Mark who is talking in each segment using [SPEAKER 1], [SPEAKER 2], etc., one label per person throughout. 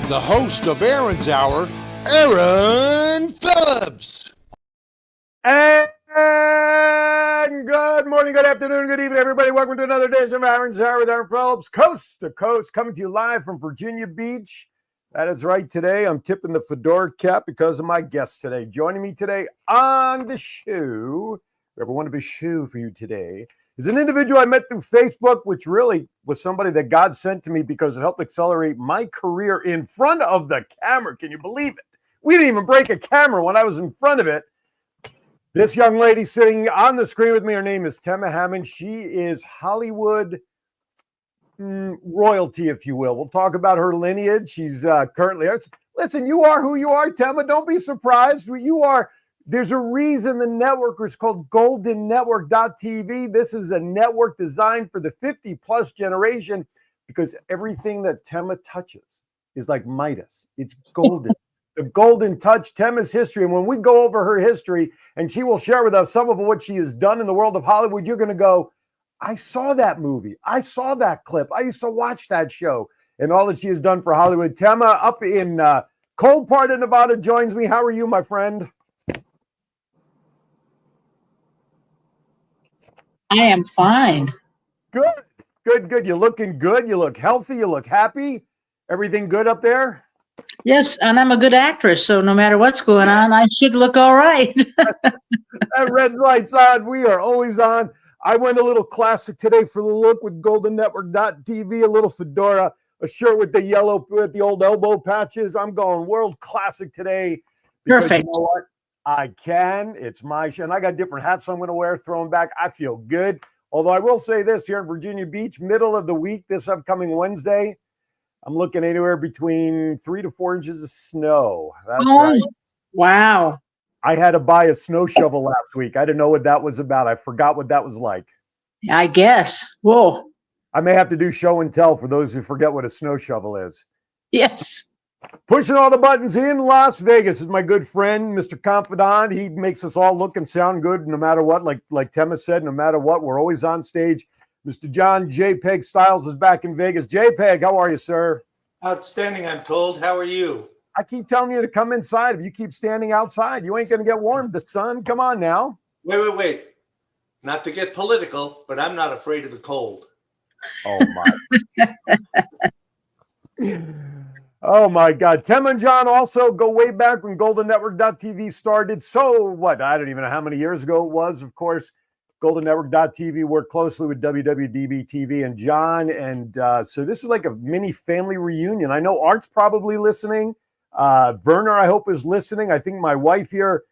[SPEAKER 1] the host of Aaron's Hour, Aaron Phillips.
[SPEAKER 2] And good morning, good afternoon, good evening, everybody. Welcome to another edition of Aaron's Hour with Aaron Phillips, coast to coast, coming to you live from Virginia Beach. That is right. Today, I'm tipping the fedora cap because of my guest today. Joining me today on the show, we have one of his show for you today, is an individual I met through Facebook, which really was somebody that God sent to me because it helped accelerate my career in front of the camera. Can you believe it? We didn't even break a camera when I was in front of it. This young lady sitting on the screen with me, her name is Tema Hammond. She is Hollywood royalty, if you will. We'll talk about her lineage. She's currently, listen, you are who you are, Tema. Don't be surprised. You are. There's a reason the network is called GoldenNetwork.tv. This is a network designed for the 50-plus generation because everything that Tema touches is like Midas. It's golden. The golden touch, Tema's history. And when we go over her history, and she will share with us some of what she has done in the world of Hollywood, you're going to go, I saw that movie. I saw that clip. I used to watch that show and all that she has done for Hollywood. Tema up in cold part of Nevada joins me. How are you, my friend?
[SPEAKER 3] I am fine.
[SPEAKER 2] Good, good, good. You're looking good. You look healthy. You look happy. Everything good up there?
[SPEAKER 3] Yes, and I'm a good actress, so no matter what's going on, I should look all right.
[SPEAKER 2] That red light's on. We are always on. I went a little classic today for the look with GoldenNetwork.tv, a little fedora, a shirt with the yellow, with the old elbow patches. I'm going world classic today.
[SPEAKER 3] Perfect.
[SPEAKER 2] You know what? I can. It's my show. And I got different hats I'm going to wear, throwing back. I feel good. Although I will say this, here in Virginia Beach, middle of the week, this upcoming Wednesday, I'm looking anywhere between 3 to 4 inches of snow. That's right.
[SPEAKER 3] Wow.
[SPEAKER 2] I had to buy a snow shovel last week. I didn't know what that was about. I forgot what that was like.
[SPEAKER 3] I guess. Whoa.
[SPEAKER 2] I may have to do show and tell for those who forget what a snow shovel is.
[SPEAKER 3] Yes.
[SPEAKER 2] Pushing all the buttons in Las Vegas is my good friend, Mr. Confidant. He makes us all look and sound good no matter what. Like Tema said, no matter what, we're always on stage. Mr. John JPEG Styles is back in Vegas. JPEG, how are you, sir?
[SPEAKER 4] Outstanding, I'm told. How are you?
[SPEAKER 2] I keep telling you to come inside. If you keep standing outside, you ain't going to get warm. The sun, come on now.
[SPEAKER 4] Wait. Not to get political, but I'm not afraid of the cold.
[SPEAKER 2] Oh, my. Oh, my God. Tema and John also go way back when GoldenNetwork.tv started. So what? I don't even know how many years ago it was, of course. GoldenNetwork.tv worked closely with WWDBTV and John. And so this is like a mini family reunion. I know Art's probably listening. Werner, I hope, is listening. I think my wife here,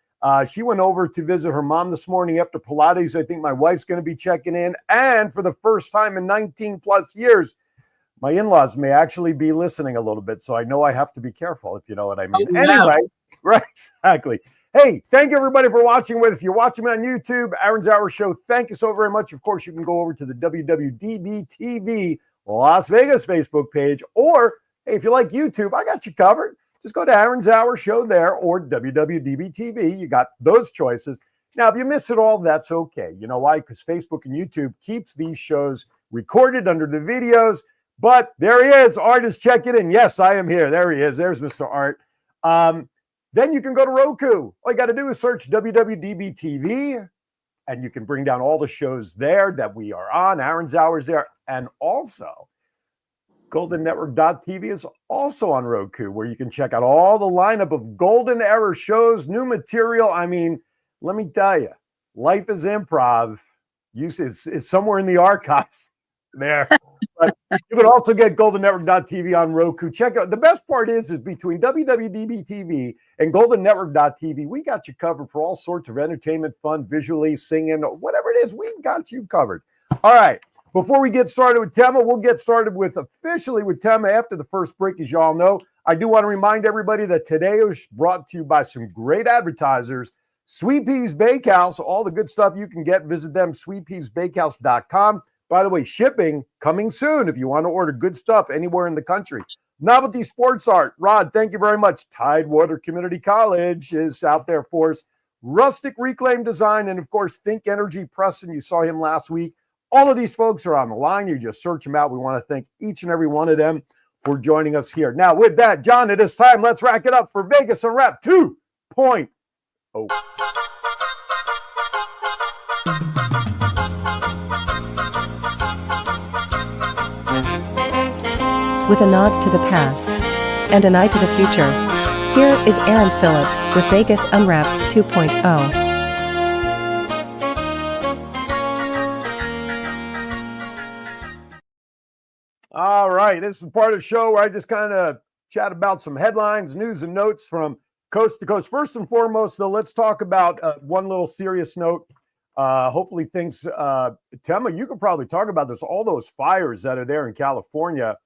[SPEAKER 2] she went over to visit her mom this morning after Pilates. I think my wife's going to be checking in. And for the first time in 19 plus years, my in-laws may actually be listening a little bit. So I know I have to be careful, if you know what I mean.
[SPEAKER 3] Oh, wow.
[SPEAKER 2] Anyway, right, exactly. Hey, thank you, everybody, for watching with. If you're watching me on YouTube, Aaron's Hour Show, thank you so very much. Of course, you can go over to the WWDBTV Las Vegas Facebook page. Or, hey, if you like YouTube, I got you covered. Just go to Aaron's Hour Show there or WWDBTV. You got those choices. Now, if you miss it all, that's okay. You know why? Because Facebook and YouTube keeps these shows recorded under the videos. But there he is. Art is checking in. Yes, I am here. There he is. There's Mr. Art. Then you can go to Roku. All you got to do is search WWDBTV, and you can bring down all the shows there that we are on. Aaron's Hours there. And also, GoldenNetwork.tv is also on Roku, where you can check out all the lineup of Golden Era shows, new material. I mean, let me tell you, life is improv. Is somewhere in the archives there. But you can also get GoldenNetwork.tv on Roku. Check out. The best part is between WWDBTV and GoldenNetwork.tv, we got you covered for all sorts of entertainment, fun, visually, singing, whatever it is, we got you covered. All right. Before we get started with Tema, we'll get started officially with Tema after the first break, as you all know. I do want to remind everybody that today is brought to you by some great advertisers. Sweet Peas Bakehouse, all the good stuff you can get. Visit them, sweetpeasbakehouse.com. By the way, shipping coming soon if you want to order good stuff anywhere in the country. Novelty Sports Art. Rod, thank you very much. Tidewater Community College is out there for us. Rustic Reclaim Design, and of course, Think Energy. Preston, you saw him last week. All of these folks are on the line. You just search them out. We want to thank each and every one of them for joining us here. Now, with that, John, it is time. Let's rack it up for Vegas and Wrap 2.0.
[SPEAKER 5] With a nod to the past and an eye to the future, here is Aaron Phillips with Vegas Unwrapped 2.0.
[SPEAKER 2] All right, this is the part of the show where I just kind of chat about some headlines, news, and notes from coast to coast. First and foremost, though, let's talk about one little serious note. Hopefully things, Tema, you could probably talk about this, all those fires that are there in California.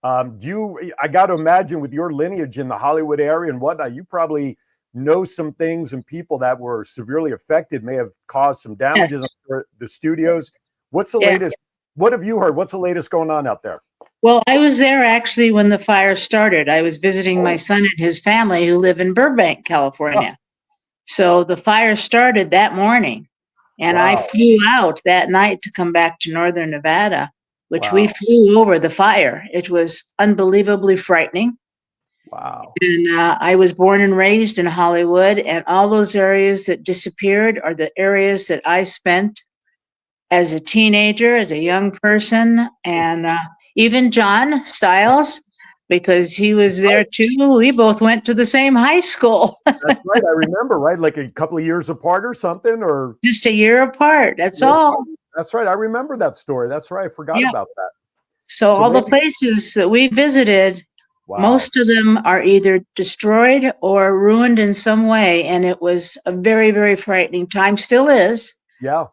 [SPEAKER 2] I got to imagine with your lineage in the Hollywood area and whatnot, you probably know some things and people that were severely affected, may have caused some damages for the studios. What's the latest? What have you heard? What's the latest going on out there?
[SPEAKER 3] Well, I was there actually when the fire started. I was visiting my son and his family who live in Burbank, California. So the fire started that morning, and I flew out that night to come back to Northern Nevada, which we flew over the fire. It was unbelievably frightening.
[SPEAKER 2] Wow.
[SPEAKER 3] And I was born and raised in Hollywood, and all those areas that disappeared are the areas that I spent as a teenager, as a young person, and even John Stiles, because he was there too. We both went to the same high school.
[SPEAKER 2] That's right. I remember, right? Like a couple of years apart or something, or
[SPEAKER 3] just a year apart. That's all.
[SPEAKER 2] That's right. I remember that story. That's right. I forgot about that.
[SPEAKER 3] So all the places that we visited, most of them are either destroyed or ruined in some way. And it was a very, very frightening time. Still is.
[SPEAKER 2] Yeah.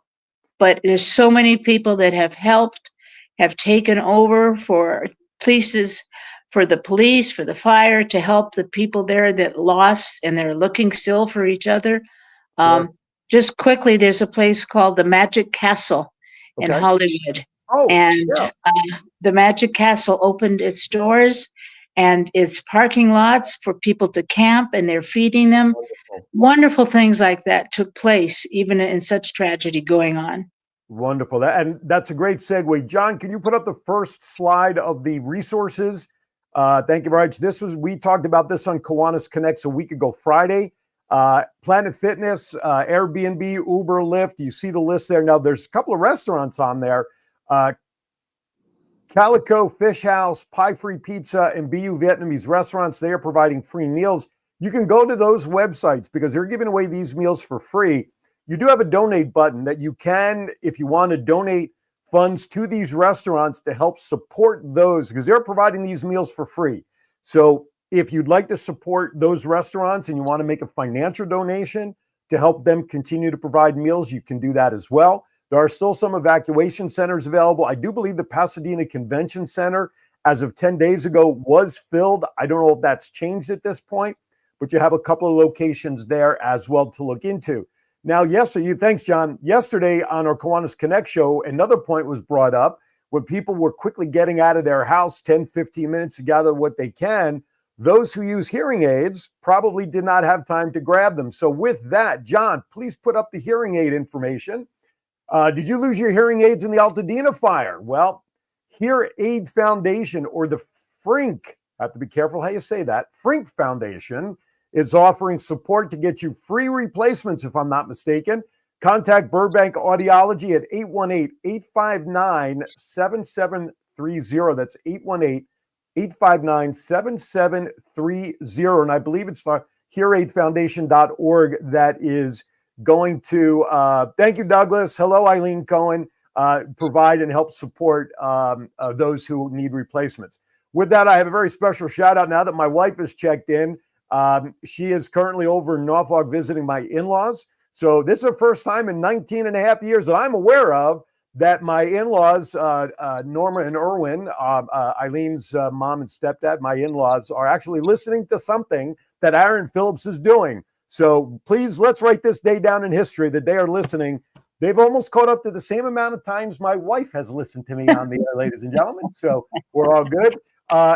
[SPEAKER 3] But there's so many people that have helped, have taken over for places, for the police, for the fire, to help the people there that lost, and they're looking still for each other. Just quickly, there's a place called the Magic Castle in Hollywood. The Magic Castle opened its doors and its parking lots for people to camp, and they're feeding them. Wonderful things like that took place, even in such tragedy going on.
[SPEAKER 2] Wonderful. And that's a great segue. John, can you put up the first slide of the resources? Thank you very much. We talked about this on Kiwanis Connects a week ago, Friday. Planet Fitness, Airbnb, Uber, Lyft. You see the list there. Now, there's a couple of restaurants on there. Calico Fish House, Pie Free Pizza, and BU Vietnamese restaurants. They are providing free meals. You can go to those websites because they're giving away these meals for free. You do have a donate button that you can, if you want to donate funds to these restaurants to help support those, because they're providing these meals for free. So if you'd like to support those restaurants and you want to make a financial donation to help them continue to provide meals, you can do that as well. There are still some evacuation centers available. I do believe the Pasadena Convention Center, as of 10 days ago, was filled. I don't know if that's changed at this point, but you have a couple of locations there as well to look into. Now, thanks, John. Yesterday on our Kiwanis Connect show, another point was brought up when people were quickly getting out of their house 10, 15 minutes to gather what they can. Those who use hearing aids probably did not have time to grab them. So with that, John, please put up the hearing aid information. Did you lose your hearing aids in the Altadena fire? Well, Hear Aid Foundation, or the Frink, I have to be careful how you say that, Frink Foundation, is offering support to get you free replacements, if I'm not mistaken. Contact Burbank Audiology at 818-859-7730. That's 818-859-7730. And I believe it's hearaidfoundation.org that is going to, thank you, Douglas. Hello, Eileen Cohen. Provide and help support those who need replacements. With that, I have a very special shout out now that my wife has checked in. She is currently over in Norfolk visiting my in-laws. So this is the first time in 19 and a half years that I'm aware of that my in-laws, Norma and Erwin, Eileen's mom and stepdad, my in-laws, are actually listening to something that Aaron Phillips is doing. So please, let's write this day down in history that they are listening. They've almost caught up to the same amount of times my wife has listened to me on the air, ladies and gentlemen. So we're all good.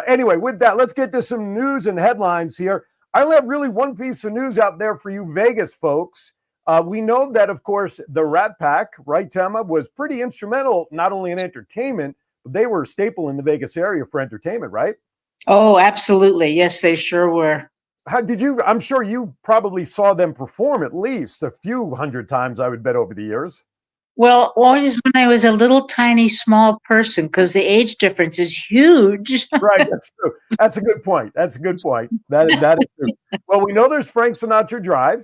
[SPEAKER 2] Anyway, with that, let's get to some news and headlines here. I only have really one piece of news out there for you Vegas folks. We know that, of course, the Rat Pack, right, Tema, was pretty instrumental, not only in entertainment, but they were a staple in the Vegas area for entertainment, right?
[SPEAKER 3] Oh, absolutely. Yes, they sure were.
[SPEAKER 2] How did you? I'm sure you probably saw them perform at least a few hundred times, I would bet, over the years.
[SPEAKER 3] Well, always when I was a little tiny small person, because the age difference is huge.
[SPEAKER 2] Right, that's true. That's a good point. That's a good point. That is true. Well, we know there's Frank Sinatra Drive.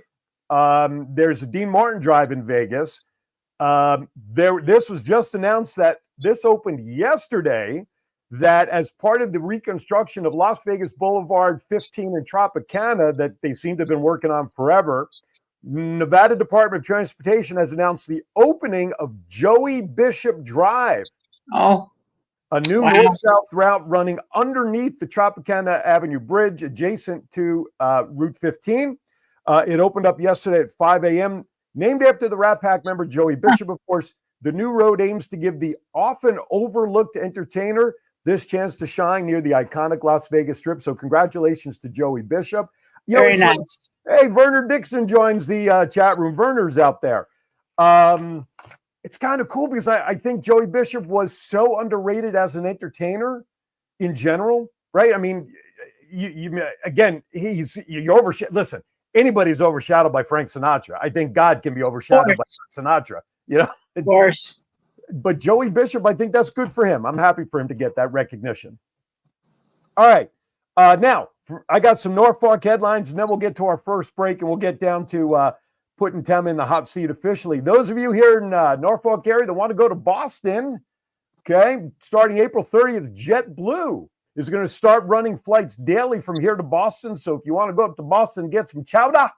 [SPEAKER 2] There's a Dean Martin Drive in Vegas. This was just announced that this opened yesterday. That as part of the reconstruction of Las Vegas Boulevard 15 and Tropicana that they seem to have been working on forever, Nevada Department of Transportation has announced the opening of Joey Bishop Drive.
[SPEAKER 3] Oh,
[SPEAKER 2] A new
[SPEAKER 3] wow.
[SPEAKER 2] north-south route running underneath the Tropicana Avenue Bridge, adjacent to Route 15. It opened up yesterday at 5 a.m. Named after the Rat Pack member Joey Bishop, of course. The new road aims to give the often overlooked entertainer this chance to shine near the iconic Las Vegas Strip. So congratulations to Joey Bishop.
[SPEAKER 3] Very nice.
[SPEAKER 2] Hey, Werner Dixon joins the chat room. Werner's out there. It's kind of cool because I think Joey Bishop was so underrated as an entertainer in general, right? I mean, listen, anybody's overshadowed by Frank Sinatra. I think God can be overshadowed by Frank Sinatra,
[SPEAKER 3] Of course.
[SPEAKER 2] But Joey Bishop, I think that's good for him. I'm happy for him to get that recognition. All right. Now, I got some Norfolk headlines, and then we'll get to our first break, and we'll get down to putting Tim in the hot seat officially. Those of you here in Norfolk area that want to go to Boston, okay, starting April 30th, JetBlue is going to start running flights daily from here to Boston. So if you want to go up to Boston and get some chowder,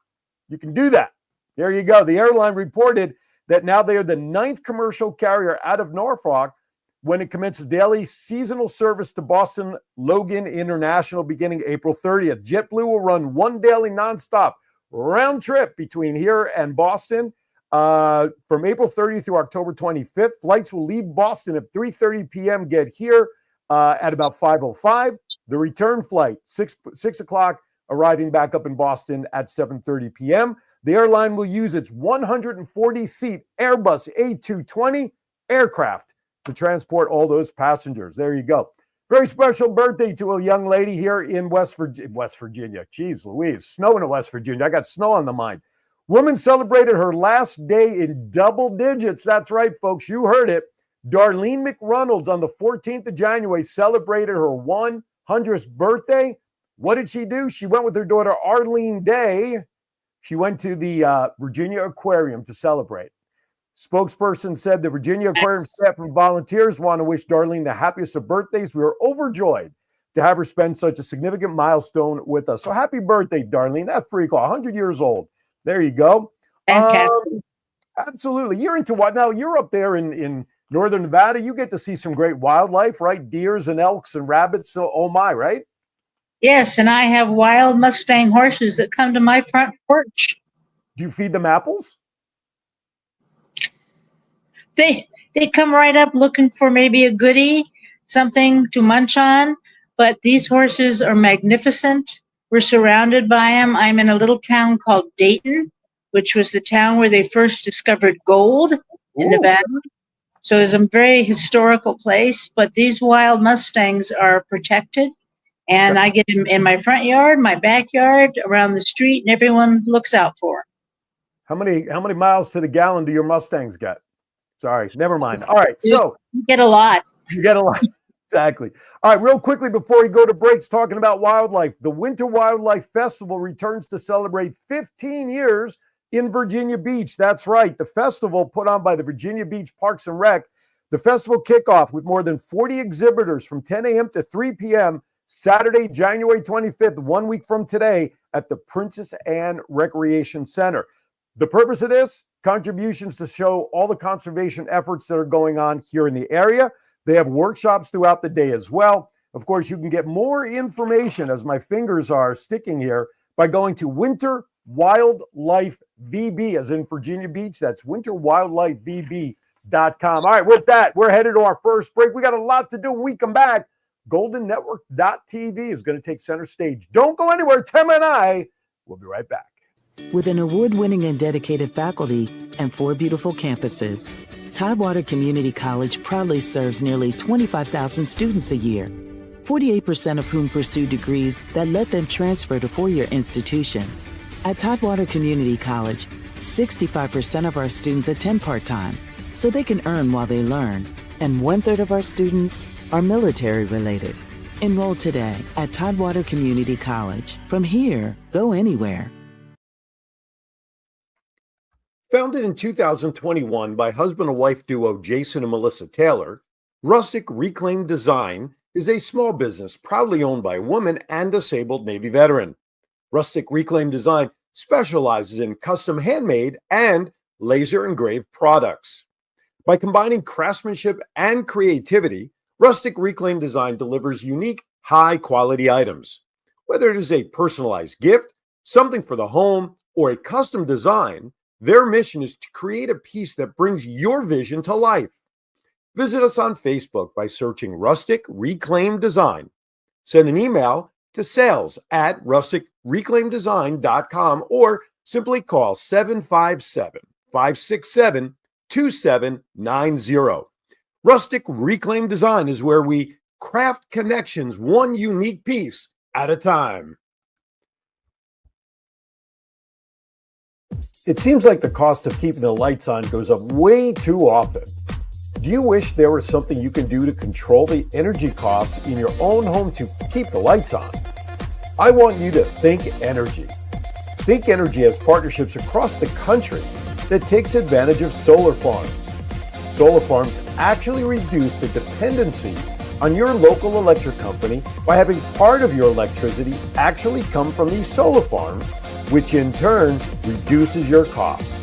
[SPEAKER 2] you can do that. There you go. The airline reported that now they are the 9th commercial carrier out of Norfolk when it commences daily seasonal service to Boston Logan International beginning April 30th. JetBlue will run one daily nonstop round trip between here and Boston from April 30th through October 25th. Flights will leave Boston at 3:30 p.m., get here at about 5:05. The return flight, 6 o'clock, arriving back up in Boston at 7:30 p.m. The airline will use its 140-seat Airbus A220 aircraft to transport all those passengers. There you go. Very special birthday to a young lady here in West Virginia. Jeez Louise, snow in West Virginia. I got snow on the mind. Woman celebrated her last day in double digits. That's right, folks. You heard it. Darlene McReynolds on the 14th of January celebrated her 100th birthday. What did she do? She went with her daughter, Arlene Day. She went to the Virginia Aquarium to celebrate. Spokesperson said the Virginia Aquarium staff and volunteers want to wish Darlene the happiest of birthdays. We are overjoyed to have her spend such a significant milestone with us. So happy birthday, Darlene. That's pretty cool. 100 years old. There you go.
[SPEAKER 3] Fantastic.
[SPEAKER 2] Absolutely. You're into what? Now, you're up there in northern Nevada. You get to see some great wildlife, right? Deers and elks and rabbits. So, oh my, right?
[SPEAKER 3] Yes, and I have wild Mustang horses that come to my front porch.
[SPEAKER 2] Do you feed them apples?
[SPEAKER 3] They come right up looking for maybe a goodie, something to munch on. But these horses are magnificent. We're surrounded by them. I'm in a little town called Dayton, which was the town where they first discovered gold in Nevada. So it's a very historical place. But these wild Mustangs are protected. And I get them in my front yard, my backyard, around the street, and everyone looks out for them.
[SPEAKER 2] How many miles to the gallon do your Mustangs get? Sorry, never mind. All right, so
[SPEAKER 3] you get a lot.
[SPEAKER 2] You get a lot. Exactly. All right, real quickly before we go to breaks, talking about wildlife. The Winter Wildlife Festival returns to celebrate 15 years in Virginia Beach. That's right. The festival put on by the Virginia Beach Parks and Rec. The festival kickoff with more than 40 exhibitors from 10 a.m. to 3 p.m. Saturday, January 25th, 1 week from today at the Princess Anne Recreation Center. The purpose of this, contributions to show all the conservation efforts that are going on here in the area. They have workshops throughout the day as well. Of course, you can get more information, as my fingers are sticking here, by going to Winter Wildlife VB, as in Virginia Beach. That's winterwildlifevb.com. All right, with that, we're headed to our first break. We got a lot to do when we come back. GoldenNetwork.tv is going to take center stage. Don't go anywhere. Tim and I will be right back.
[SPEAKER 6] With an award-winning and dedicated faculty and 4 beautiful campuses, Tidewater Community College proudly serves nearly 25,000 students a year. 48% of whom pursue degrees that let them transfer to four-year institutions. At Tidewater Community College, 65% of our students attend part-time, so they can earn while they learn, and 1/3 of our students are military-related. Enroll today at Tidewater Community College. From here, go anywhere.
[SPEAKER 2] Founded in 2021 by husband and wife duo Jason and Melissa Taylor, Rustic Reclaimed Design is a small business proudly owned by a woman and disabled Navy veteran. Rustic Reclaimed Design specializes in custom handmade and laser engraved products. By combining craftsmanship and creativity, Rustic Reclaimed Design delivers unique, high-quality items. Whether it is a personalized gift, something for the home, or a custom design, their mission is to create a piece that brings your vision to life. Visit us on Facebook by searching Rustic Reclaimed Design. Send an email to sales@rusticreclaimeddesign.com or simply call 757-567-2790. Rustic Reclaimed Design is where we craft connections one unique piece at a time. It seems like the cost of keeping the lights on goes up way too often. Do you wish there was something you can do to control the energy costs in your own home to keep the lights on? I want you to Think Energy. Think Energy has partnerships across the country that takes advantage of solar farms. Solar farms actually reduce the dependency on your local electric company by having part of your electricity actually come from these solar farms, which in turn reduces your costs.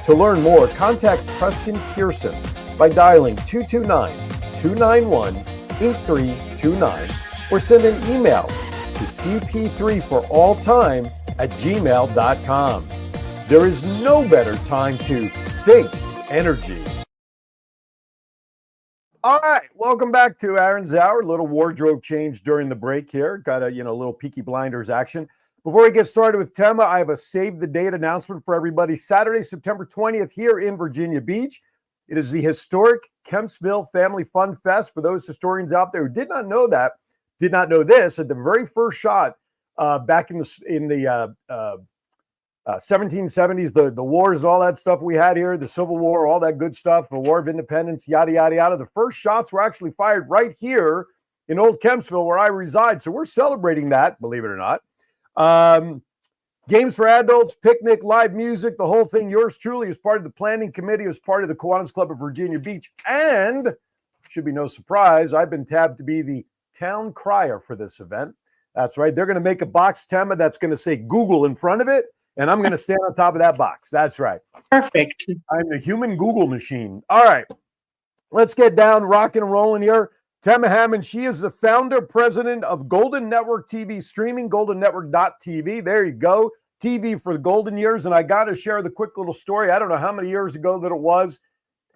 [SPEAKER 2] To learn more, contact Preston Pearson by dialing 229-291-8329 or send an email to cp3foralltime@gmail.com. There is no better time to think energy. All right, welcome back to Aaron's Hour. Little wardrobe change during the break here. Got a little Peaky Blinders action. Before we get started with Tema, I have a save the date announcement for everybody. Saturday, September 20th here in Virginia Beach. It is the historic Kempsville Family Fun Fest. For those historians out there who did not know this, at the very first shot back in the 1770s, the wars, all that stuff we had here, the Civil War, all that good stuff, the War of Independence, yada, yada, yada. The first shots were actually fired right here in Old Kempsville, where I reside. So we're celebrating that, believe it or not. Games for adults, picnic, live music, the whole thing. Yours truly is part of the planning committee, as part of the Kiwanis Club of Virginia Beach. And, should be no surprise, I've been tabbed to be the town crier for this event. That's right. They're going to make a box, Tema, that's going to say Google in front of it. And I'm going to stand on top of that box. That's right.
[SPEAKER 3] Perfect.
[SPEAKER 2] I'm the human Google machine. All right. Let's get down rocking and rolling here. Tema Hammond, she is the founder, president of Golden Network TV streaming, goldennetwork.tv. There you go. TV for the golden years. And I got to share the quick little story. I don't know how many years ago that it was.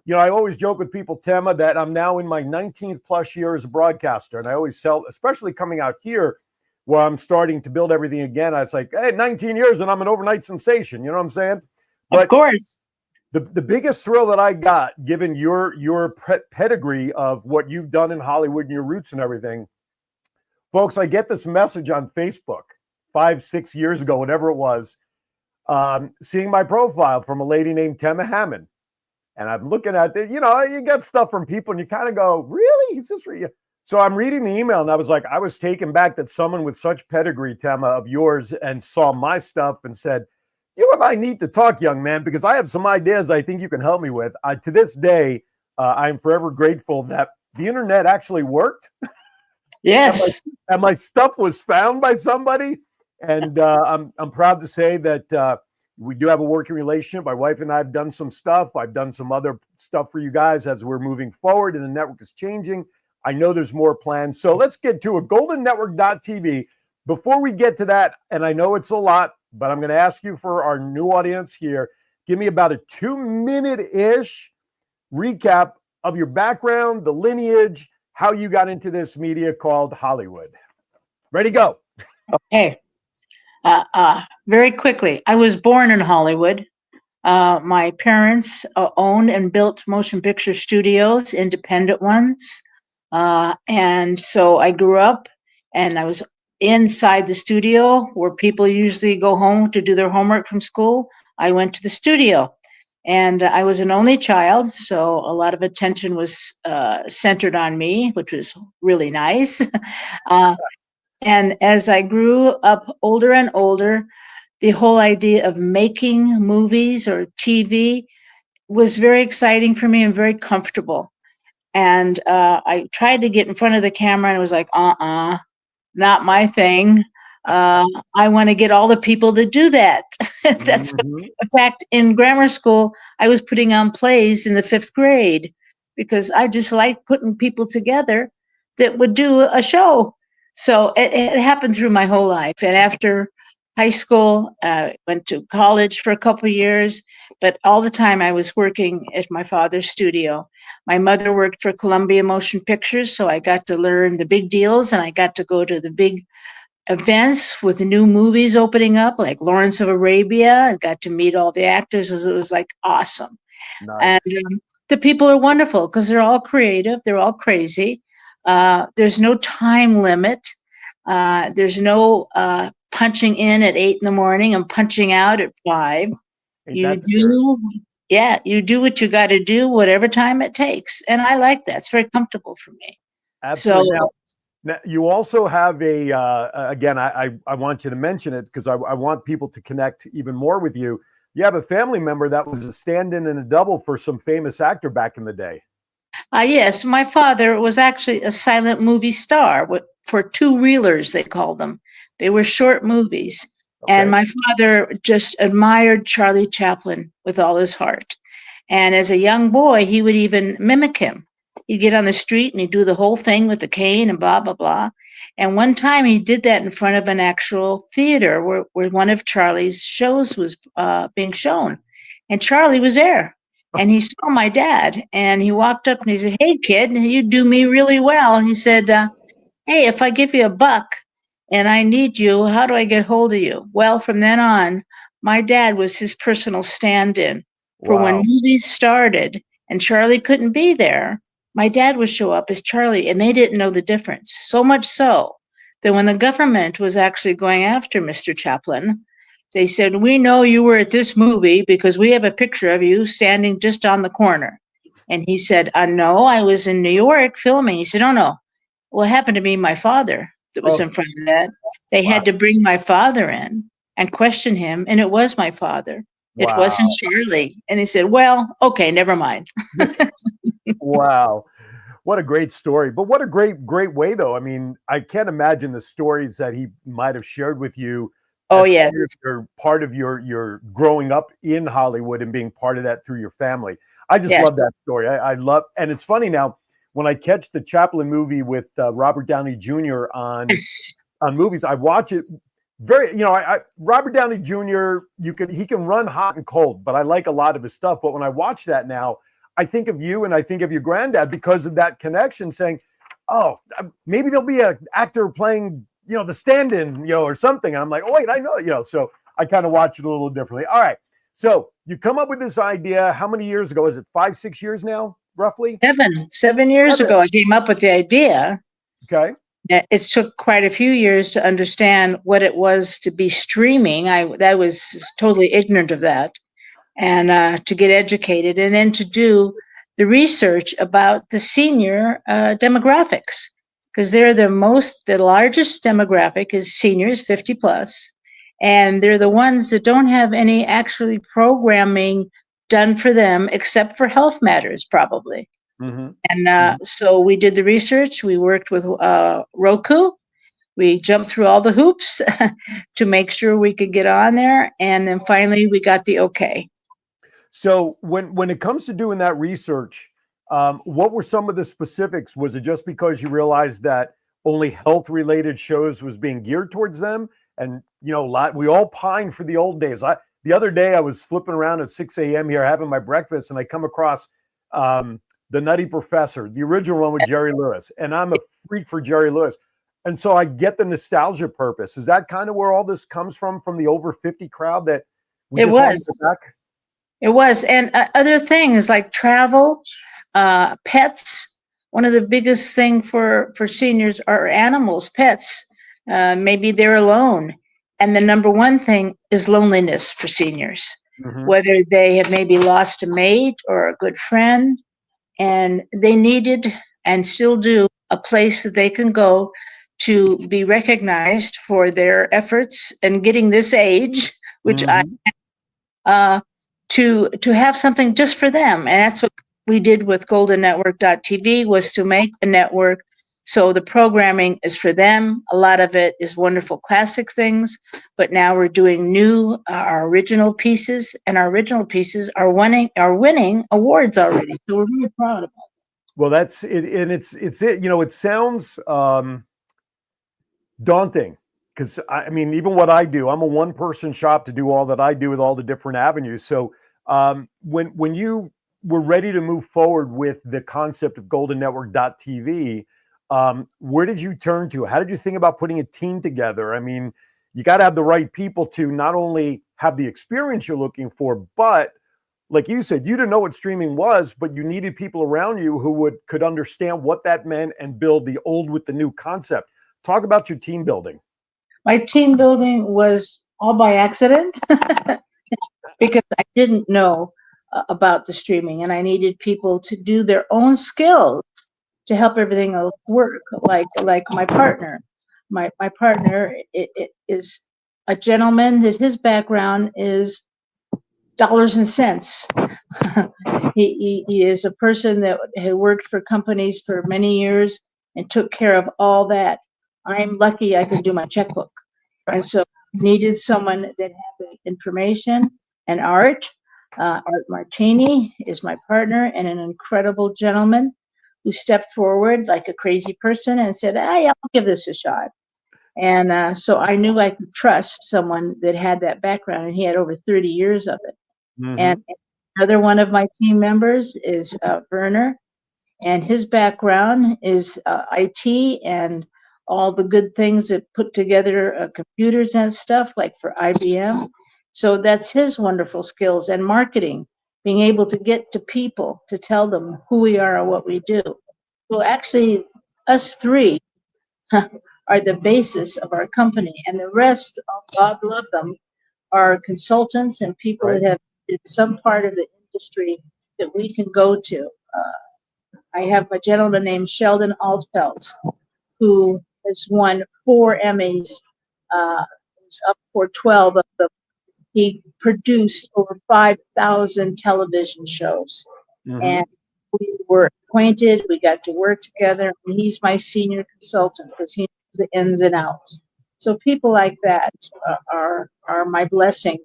[SPEAKER 2] I always joke with people, Tema, that I'm now in my 19th plus year as a broadcaster. And I always tell, especially coming out here, where I'm starting to build everything again, I was like, hey, 19 years and I'm an overnight sensation. You know what I'm saying? But
[SPEAKER 3] of course.
[SPEAKER 2] The biggest thrill that I got, given your pedigree of what you've done in Hollywood and your roots and everything, folks, I get this message on Facebook 5-6 years ago, whatever it was, seeing my profile from a lady named Tema Hammond. And I'm looking at it, you get stuff from people and you kind of go, really? Is this real? So I'm reading the email and I was like, I was taken back that someone with such pedigree, Tema, of yours, and saw my stuff and said, you and I need to talk, young man, because I have some ideas I think you can help me with. To this day, I'm forever grateful that the internet actually worked.
[SPEAKER 3] Yes.
[SPEAKER 2] and my stuff was found by somebody. And I'm proud to say that we do have a working relationship. My wife and I have done some stuff. I've done some other stuff for you guys as we're moving forward and the network is changing. I know there's more plans. So let's get to it. GoldenNetwork.tv. Before we get to that, and I know it's a lot, but I'm going to ask you for our new audience here, give me about a 2-minute-ish recap of your background, the lineage, how you got into this media called Hollywood. Ready, go.
[SPEAKER 3] Okay. Very quickly, I was born in Hollywood. My parents owned and built motion picture studios, independent ones. And so I grew up and I was inside the studio where people usually go home to do their homework from school. I went to the studio and I was an only child. So a lot of attention was centered on me, which was really nice. And as I grew up older and older, the whole idea of making movies or TV was very exciting for me and very comfortable. And I tried to get in front of the camera and it was like, not my thing. I want to get all the people to do that. That's what, in fact, in grammar school, I was putting on plays in the 5th grade because I just liked putting people together that would do a show. So it happened through my whole life. And after high school, went to college for a couple of years, but all the time I was working at my father's studio. My mother worked for Columbia Motion Pictures, so I got to learn the big deals and I got to go to the big events with the new movies opening up, like Lawrence of Arabia. I got to meet all the actors. It was like awesome.
[SPEAKER 2] Nice.
[SPEAKER 3] And the people are wonderful because they're all creative. They're all crazy. There's no time limit. There's no punching in at 8 in the morning and punching out at 5. You do what you got to do, whatever time it takes. And I like that. It's very comfortable for me.
[SPEAKER 2] Absolutely.
[SPEAKER 3] So,
[SPEAKER 2] now, you also have again, I want you to mention it because I want people to connect even more with you. You have a family member that was a stand-in and a double for some famous actor back in the day.
[SPEAKER 3] Yes, my father was actually a silent movie star for 2-reelers, they called them. They were short movies. Okay. And my father just admired Charlie Chaplin with all his heart. And as a young boy, he would even mimic him. He'd get on the street and he'd do the whole thing with the cane and blah, blah, blah. And one time he did that in front of an actual theater where one of Charlie's shows was being shown. And Charlie was there. And he saw my dad and he walked up and he said, "Hey, kid, you do me really well." He said, "Hey, if I give you $1 and I need you, how do I get hold of you?" Well, from then on, my dad was his personal stand-in for when movies started and Charlie couldn't be there. My dad would show up as Charlie and they didn't know the difference. So much so that when the government was actually going after Mr. Chaplin, they said, "We know you were at this movie because we have a picture of you standing just on the corner." And he said, "No, I was in New York filming." He said, "Oh, no. What happened to be my father that was in front of that." They had to bring my father in and question him. And it was my father. It wasn't Charlie. And he said, "Well, okay, never mind."
[SPEAKER 2] Wow. What a great story. But what a great way, though. I mean, I can't imagine the stories that he might have shared with you.
[SPEAKER 3] Oh, yeah.
[SPEAKER 2] Part of your growing up in Hollywood and being part of that through your family. I just love that story. I love, and it's funny now when I catch the Chaplin movie with Robert Downey Jr. on movies, I watch it very, Robert Downey Jr., he can run hot and cold, but I like a lot of his stuff. But when I watch that now, I think of you and I think of your granddad because of that connection, saying, "Oh, maybe there'll be an actor playing, the stand-in, or something." And I'm like, "Oh, wait, I know," so I kind of watch it a little differently. All right. So you come up with this idea. How many years ago? Is it 5-6 years now, roughly?
[SPEAKER 3] 7 years ago, I came up with the idea.
[SPEAKER 2] Okay.
[SPEAKER 3] It took quite a few years to understand what it was to be streaming. I was totally ignorant of that. And to get educated and then to do the research about the senior demographics, because they're the largest demographic is seniors 50 plus. And they're the ones that don't have any actually programming done for them except for health matters, probably. Mm-hmm. And so we did the research. We worked with Roku. We jumped through all the hoops to make sure we could get on there. And then finally we got the okay.
[SPEAKER 2] So when it comes to doing that research, what were some of the specifics? Was it just because you realized that only health-related shows was being geared towards them? And, we all pine for the old days. The other day I was flipping around at 6 a.m. here having my breakfast, and I come across The Nutty Professor, the original one with Jerry Lewis. And I'm a freak for Jerry Lewis. And so I get the nostalgia purpose. Is that kind of where all this comes from the over 50 crowd that we just wanted to go back?
[SPEAKER 3] It was. And other things like travel, pets, one of the biggest thing for seniors are animals, pets. Maybe they're alone. And the number one thing is loneliness for seniors, whether they have maybe lost a mate or a good friend, and they needed and still do a place that they can go to be recognized for their efforts and getting this age, which to have something just for them. And that's what we did with GoldenNetwork.tv, was to make a network so the programming is for them. A lot of it is wonderful classic things, but now we're doing new, our original pieces, and our original pieces are winning awards already. So we're really proud of it.
[SPEAKER 2] Well, that's it, and it's it. You know, it sounds daunting, because I mean, even what I do, I'm a one-person shop to do all that I do with all the different avenues. So when you were ready to move forward with the concept of GoldenNetwork.tv, where did you turn to? How did you think about putting a team together? I mean, you got to have the right people to not only have the experience you're looking for, but like you said, you didn't know what streaming was, but you needed people around you who could understand what that meant and build the old with the new concept. Talk about your team building.
[SPEAKER 3] My team building was all by accident because I didn't know about the streaming, and I needed people to do their own skills to help everything else work. Like my partner. My partner is a gentleman that his background is dollars and cents. He is a person that had worked for companies for many years and took care of all that. I'm lucky I can do my checkbook. And so needed someone that had the information and art. Art Martini is my partner, and an incredible gentleman who stepped forward like a crazy person and said, hey, I'll give this a shot. And so I knew I could trust someone that had that background, and he had over 30 years of it. And another one of my team members is Werner, and his background is IT and all the good things that put together computers and stuff, like for IBM. So that's his wonderful skills, and marketing, being able to get to people to tell them who we are and what we do. So actually, us three are the basis of our company, and the rest, oh, God love them, are consultants and people that have did some part of the industry that we can go to. I have a gentleman named Sheldon Altfeld, who has won 4 Emmys, he's up for 12 of them. He produced over 5,000 television shows, and we were acquainted. We got to work together, and he's my senior consultant because he knows the ins and outs. So people like that are my blessing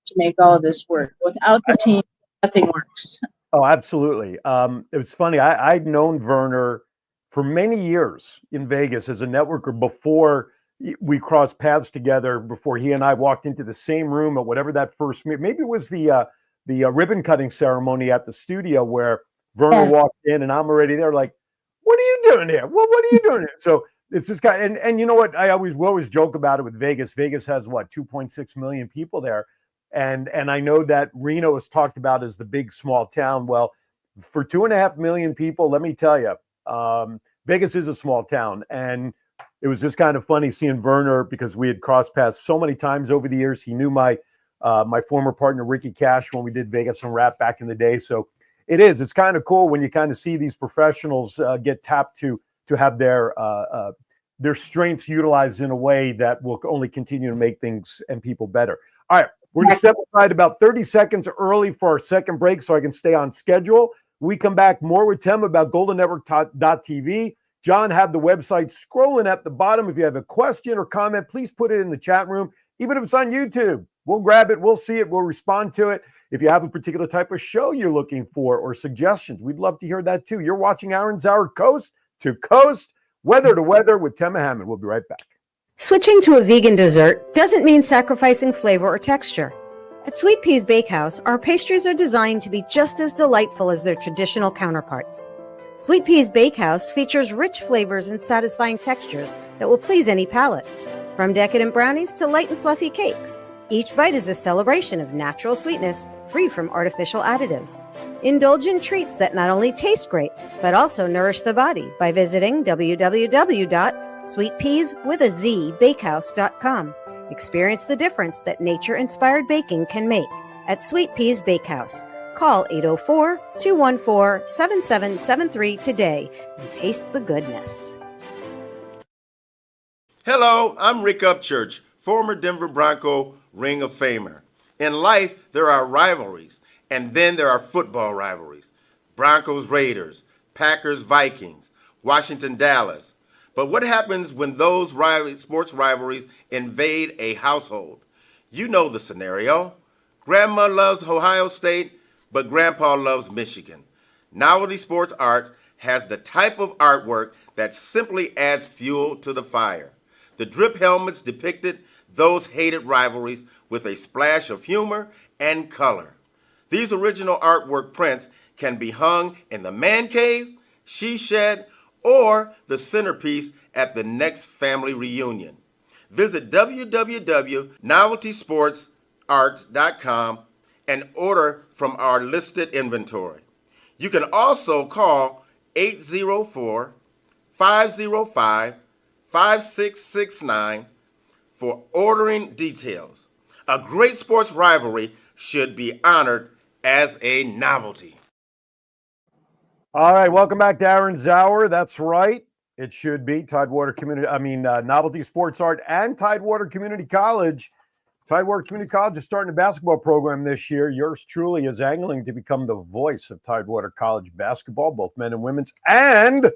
[SPEAKER 3] to make all of this work. Without the team, nothing works.
[SPEAKER 2] Oh, absolutely. It was funny. I'd known Werner for many years in Vegas as a networker before we crossed paths together, before he and I walked into the same room at whatever that first meet. Maybe it was the ribbon cutting ceremony at the studio where Werner walked in, and I'm already there like, what are you doing here? What are you doing here? So it's this guy. And you know what? I always joke about it with Vegas. Vegas has what, 2.6 million people there. And I know that Reno is talked about as the big small town. Well, for 2.5 million people, let me tell you, Vegas is a small town. And it was just kind of funny seeing Werner, because we had crossed paths so many times over the years. He knew my former partner, Ricky Cash, when we did Vegas Unwrapped back in the day. So it's kind of cool when you kind of see these professionals get tapped to have their strengths utilized in a way that will only continue to make things and people better. All right. We're going to step aside about 30 seconds early for our second break so I can stay on schedule. We come back more with Tim about GoldenNetwork.tv. John had the website scrolling at the bottom. If you have a question or comment, please put it in the chat room. Even if it's on YouTube, we'll grab it, we'll see it, we'll respond to it. If you have a particular type of show you're looking for or suggestions, we'd love to hear that too. You're watching Aaron's Hour, Coast to Coast, Weather to Weather with Tim Hammond. We'll be right back.
[SPEAKER 7] Switching to a vegan dessert doesn't mean sacrificing flavor or texture. At Sweet Pea's Bakehouse, our pastries are designed to be just as delightful as their traditional counterparts. Sweet Pea's Bakehouse features rich flavors and satisfying textures that will please any palate. From decadent brownies to light and fluffy cakes, each bite is a celebration of natural sweetness free from artificial additives. Indulge in treats that not only taste great, but also nourish the body by visiting www.sweetpeaswithazbakehouse.com. Experience the difference that nature-inspired baking can make at Sweet Peas Bakehouse. Call 804-214-7773 today and taste the goodness.
[SPEAKER 8] Hello, I'm Rick Upchurch, former Denver Bronco Ring of Famer. In life, there are rivalries, and then there are football rivalries. Broncos Raiders, Packers Vikings, Washington Dallas. But what happens when those sports rivalries invade a household? You know the scenario. Grandma loves Ohio State, but Grandpa loves Michigan. Novelty Sports Art has the type of artwork that simply adds fuel to the fire. The drip helmets depicted those hated rivalries with a splash of humor and color. These original artwork prints can be hung in the man cave, she shed, or the centerpiece at the next family reunion. Visit www.noveltysportsarts.com and order from our listed inventory. You can also call 804-505-5669 for ordering details. A great sports rivalry should be honored as a novelty.
[SPEAKER 2] All right, welcome back to Aaron's Hour. That's right. It should be Novelty Sports Art and Tidewater Community College. Tidewater Community College is starting a basketball program this year. Yours truly is angling to become the voice of Tidewater College basketball, both men and women's, and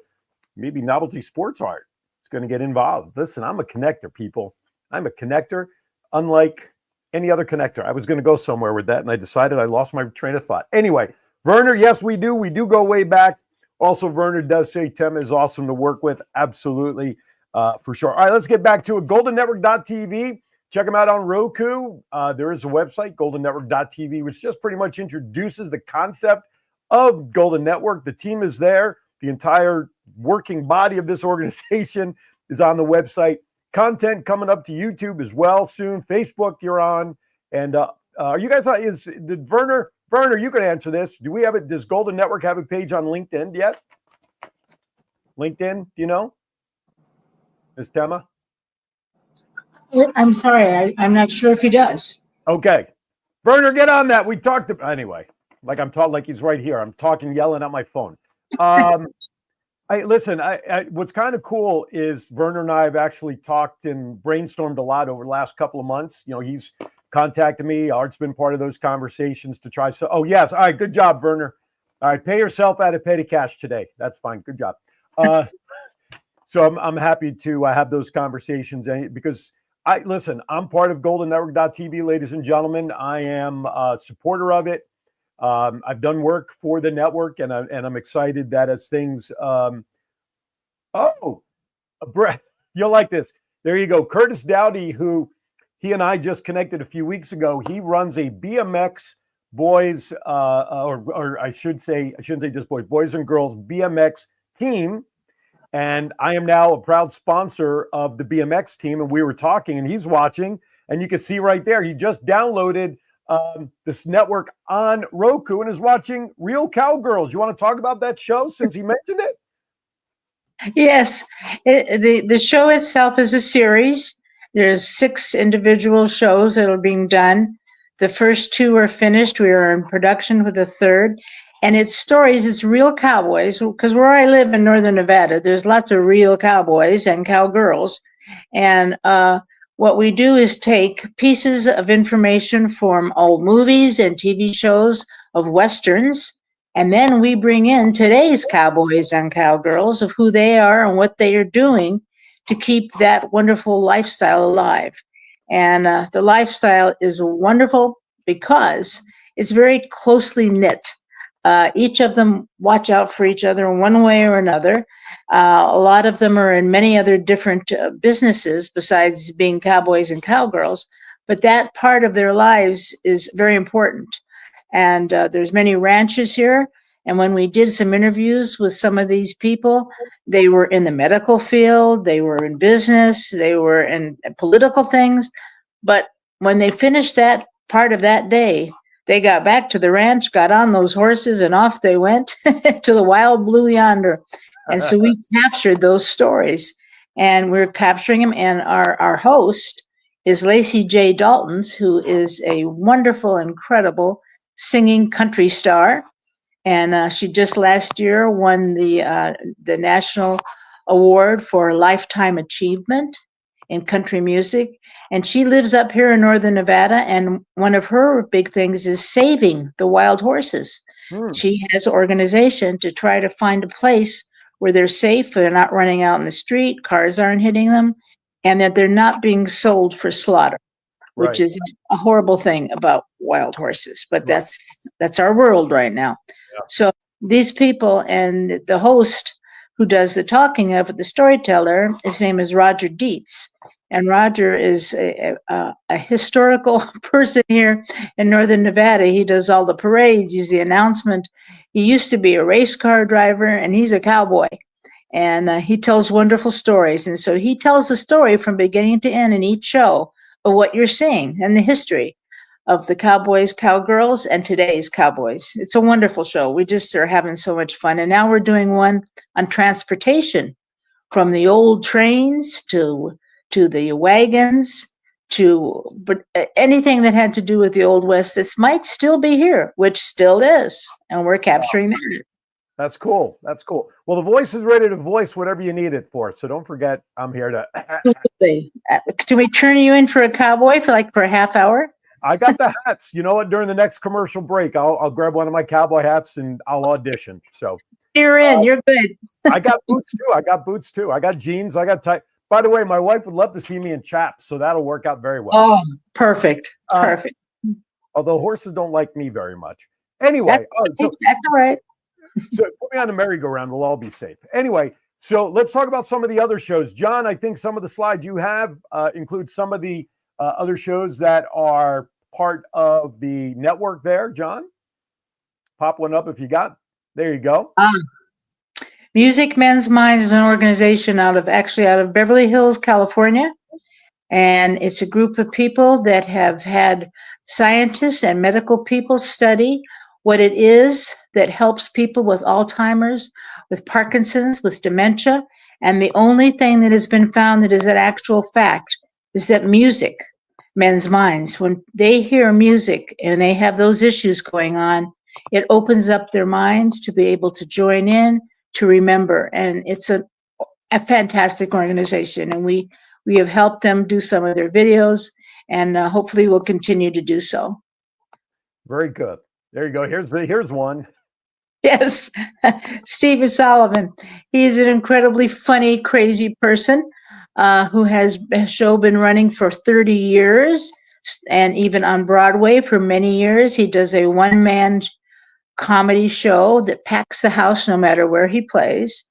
[SPEAKER 2] maybe Novelty Sports Art is going to get involved. Listen, I'm a connector, people. I'm a connector, unlike any other connector. I was going to go somewhere with that, and I decided I lost my train of thought. Anyway, Werner, yes, we do. We do go way back. Also, Werner does say Tema is awesome to work with. Absolutely, for sure. All right, let's get back to it. GoldenNetwork.tv. Check them out on Roku. There is a website, GoldenNetwork.tv, which just pretty much introduces the concept of Golden Network. The team is there. The entire working body of this organization is on the website. Content coming up to YouTube as well soon. Facebook, you're on. And are you guys on? Did Werner, you can answer this. Do we have it? Does Golden Network have a page on LinkedIn yet? LinkedIn, do you know? Ms. Tema?
[SPEAKER 3] I'm sorry, I'm not sure if he does.
[SPEAKER 2] Okay. Werner, get on that. We talked about, anyway, like I'm talking, like he's right here. I'm talking, yelling at my phone. What's kind of cool is Werner and I have actually talked and brainstormed a lot over the last couple of months. You know, he's contacted me. Art's been part of those conversations to try. So, oh, yes. All right. Good job, Werner. All right. Pay yourself out of petty cash today. That's fine. Good job. So I'm happy to have those conversations because I'm part of GoldenNetwork.tv, ladies and gentlemen. I am a supporter of it. I've done work for the network, and I'm excited that as things. You'll like this. There you go, Curtis Dowdy, who he and I just connected a few weeks ago. He runs a BMX boys, or I shouldn't say just boys and girls BMX team. And I am now a proud sponsor of the BMX team. And we were talking, and he's watching, and you can see right there, he just downloaded this network on Roku and is watching Real Cowgirls. You want to talk about that show since he mentioned it?
[SPEAKER 3] Yes, the show itself is a series. There's 6 individual shows that are being done. The first 2 are finished. We are in production with the 3rd. And it's stories, it's real cowboys, because where I live in northern Nevada, there's lots of real cowboys and cowgirls. And what we do is take pieces of information from old movies and TV shows of Westerns, and then we bring in today's cowboys and cowgirls of who they are and what they are doing to keep that wonderful lifestyle alive. And the lifestyle is wonderful because it's very closely knit. Each of them watch out for each other in one way or another. A lot of them are in many other different businesses besides being cowboys and cowgirls, but that part of their lives is very important. And there's many ranches here. And when we did some interviews with some of these people, they were in the medical field, they were in business, they were in political things. But when they finished that part of that day, they got back to the ranch, got on those horses, and off they went to the wild blue yonder. And so we captured those stories, and we're capturing them. And our host is Lacey J. Dalton, who is a wonderful, incredible singing country star. And she just last year won the National Award for Lifetime Achievement in country music. And she lives up here in Northern Nevada. And one of her big things is saving the wild horses. She has an organization to try to find a place where they're safe, they're not running out in the street, cars aren't hitting them, and that they're not being sold for slaughter, which is a horrible thing about wild horses. But that's our world right now. Yeah. So these people, and the host who does the talking of it, the storyteller, his name is Roger Dietz. And Roger is a historical person here in Northern Nevada. He does all the parades. He's the announcement. He used to be a race car driver, and he's a cowboy. And he tells wonderful stories. And so he tells the story from beginning to end in each show of what you're seeing and the history of the cowboys, cowgirls, and today's cowboys. It's a wonderful show. We just are having so much fun. And now we're doing one on transportation, from the old trains to the wagons, but anything that had to do with the Old West, it might still be here, which still is, and we're capturing that.
[SPEAKER 2] That's cool. That's cool. Well, the voice is ready to voice whatever you need it for, so don't forget, I'm here to.
[SPEAKER 3] Absolutely. Can we turn you in for a cowboy for a half hour?
[SPEAKER 2] I got the hats. You know what? During the next commercial break, I'll grab one of my cowboy hats and I'll audition. So
[SPEAKER 3] you're in. You're good.
[SPEAKER 2] I got boots too. I got jeans. I got tie. By the way, my wife would love to see me in chaps, so that'll work out very well.
[SPEAKER 3] Oh, perfect. Perfect.
[SPEAKER 2] Although horses don't like me very much. Anyway,
[SPEAKER 3] that's all right.
[SPEAKER 2] So put me on the merry-go-round. We'll all be safe. Anyway, so let's talk about some of the other shows. John, I think some of the slides you have include some of the other shows that are part of the network there. John, pop one up if you got. There you go.
[SPEAKER 3] Music Men's Minds is an organization out of Beverly Hills, California. And it's a group of people that have had scientists and medical people study what it is that helps people with Alzheimer's, with Parkinson's, with dementia. And the only thing that has been found that is an actual fact is that music, men's minds, when they hear music and they have those issues going on, it opens up their minds to be able to join in, to remember. And it's a fantastic organization. And we have helped them do some of their videos, and hopefully we'll continue to do so.
[SPEAKER 2] Very good. There you go. Here's one.
[SPEAKER 3] Yes, Stephen Solomon. He's an incredibly funny, crazy person who has a show been running for 30 years, and even on Broadway for many years. He does a one-man comedy show that packs the house no matter where he plays.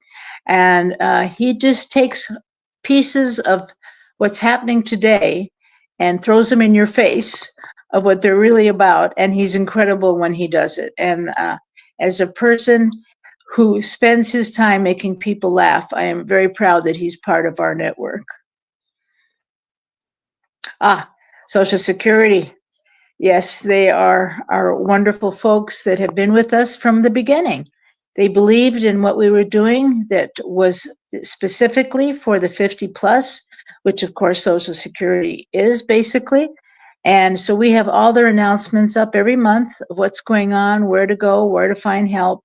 [SPEAKER 3] And he just takes pieces of what's happening today and throws them in your face of what they're really about. And he's incredible when he does it. And as a person who spends his time making people laugh, I am very proud that he's part of our network. Social Security. Yes, they are wonderful folks that have been with us from the beginning. They believed in what we were doing that was specifically for the 50 plus, which of course Social Security is basically. And so we have all their announcements up every month of what's going on, where to go, where to find help.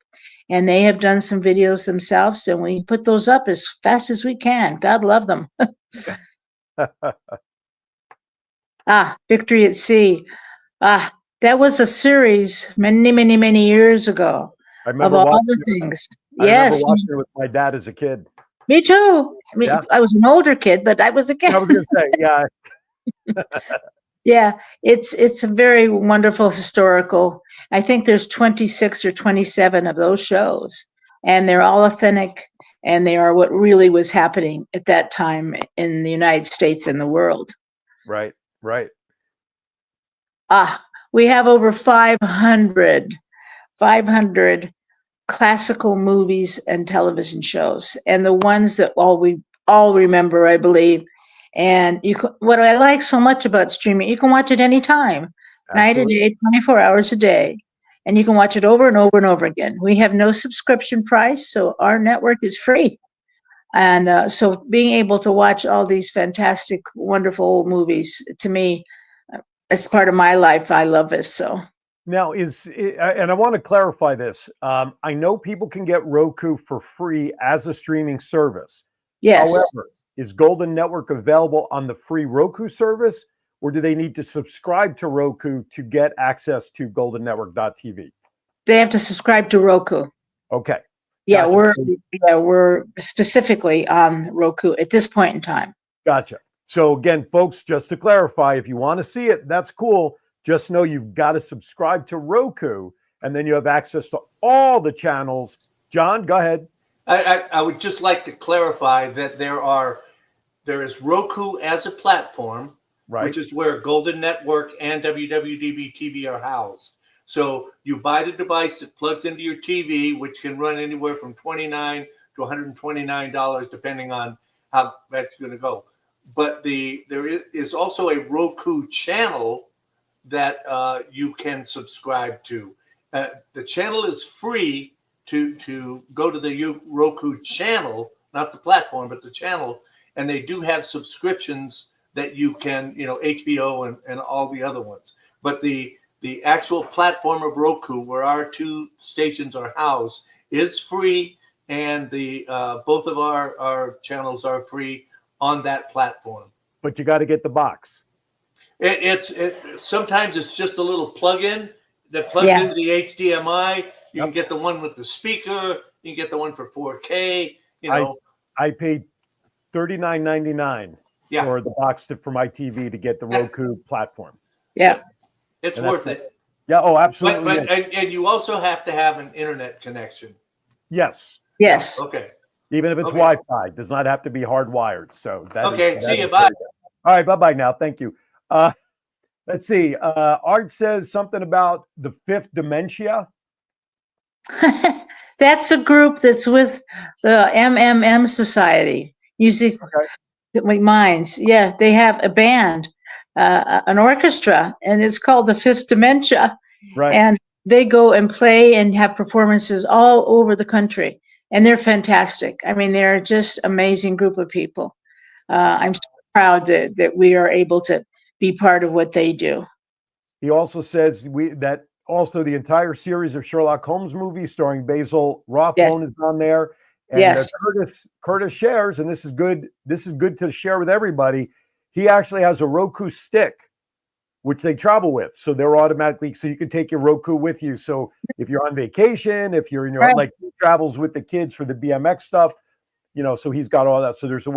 [SPEAKER 3] And they have done some videos themselves, and we put those up as fast as we can. God love them. Victory at Sea. That was a series many, many, many years ago of all the things. Yes.
[SPEAKER 2] I remember watching it with my dad as a kid.
[SPEAKER 3] Me too. I was an older kid, but I was a kid.
[SPEAKER 2] I was going to say, yeah.
[SPEAKER 3] Yeah, it's a very wonderful historical. I think there's 26 or 27 of those shows, and they're all authentic, and they are what really was happening at that time in the United States and the world.
[SPEAKER 2] Right.
[SPEAKER 3] We have over 500 classical movies and television shows, and the ones that we all remember, I believe. And what I like so much about streaming, you can watch it anytime. night and day, 24 hours a day. And you can watch it over and over and over again. We have no subscription price, so our network is free. And so being able to watch all these fantastic, wonderful movies, to me, as part of my life, I love it. So
[SPEAKER 2] now and I want to clarify this. I know people can get Roku for free as a streaming service.
[SPEAKER 3] yes.
[SPEAKER 2] However, is Golden Network available on the free Roku service, or do they need to subscribe to Roku to get access to GoldenNetwork.tv?
[SPEAKER 3] They have to subscribe to Roku.
[SPEAKER 2] Okay.
[SPEAKER 3] Yeah,
[SPEAKER 2] Gotcha.
[SPEAKER 3] we're specifically on Roku at this point in time.
[SPEAKER 2] Gotcha. So again, folks, just to clarify, if you want to see it, that's cool. Just know you've got to subscribe to Roku, and then you have access to all the channels. John, go ahead.
[SPEAKER 4] I would just like to clarify that there is Roku as a platform,
[SPEAKER 2] Right.
[SPEAKER 4] which is where Golden Network and WWDB-TV are housed. So you buy the device that plugs into your TV, which can run anywhere from $29 to $129, depending on how that's going to go. But there is also a Roku channel that you can subscribe to. The channel is free to go to the Roku channel, not the platform, but the channel. And they do have subscriptions that you can, HBO and all the other ones. But the actual platform of Roku, where our two stations are housed, is free, and both of our channels are free on that platform.
[SPEAKER 2] But you got to get the box.
[SPEAKER 4] Sometimes it's just a little plug-in that plugs into the HDMI. You can get the one with the speaker. You can get the one for 4K.
[SPEAKER 2] I paid $39.99 for the box for my TV to get the Roku platform.
[SPEAKER 3] Yeah.
[SPEAKER 4] It's worth it.
[SPEAKER 2] Yeah. Oh, absolutely.
[SPEAKER 4] And you also have to have an internet connection.
[SPEAKER 2] Yes.
[SPEAKER 3] Yes.
[SPEAKER 4] Okay.
[SPEAKER 2] Even if it's Wi-Fi, it does not have to be hardwired. So
[SPEAKER 4] See you. Bye.
[SPEAKER 2] All right. Bye-bye now. Thank you. Let's see. Art says something about the fifth dementia.
[SPEAKER 3] That's a group that's with the MMM Society, Music Minds. Yeah, they have a band, an orchestra, and it's called the Fifth Dementia.
[SPEAKER 2] Right.
[SPEAKER 3] And they go and play and have performances all over the country, and they're fantastic. I mean, they're just amazing group of people. I'm so proud that we are able to be part of what they do.
[SPEAKER 2] He also says that also the entire series of Sherlock Holmes movies starring Basil Rathbone is on there. And Curtis shares, and this is good to share with everybody. He actually has a Roku stick, which they travel with. So they're automatically, so you can take your Roku with you. So if you're on vacation, if you're in your, like he travels with the kids for the BMX stuff, so he's got all that. So there's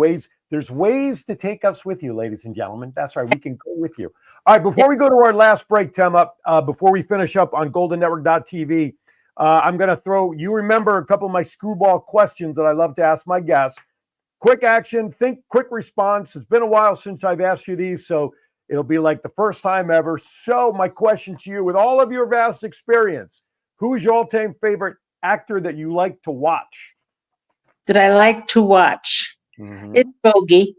[SPEAKER 2] ways to take us with you, ladies and gentlemen. That's right. We can go with you. All right. Before we go to our last break, Tema, before we finish up on GoldenNetwork.tv, I'm going to throw, you remember a couple of my screwball questions that I love to ask my guests. Quick action, quick response. It's been a while since I've asked you these, so it'll be like the first time ever. So my question to you, with all of your vast experience, who is your all-time favorite actor that you like to watch?
[SPEAKER 3] That I like to watch. It's Bogey.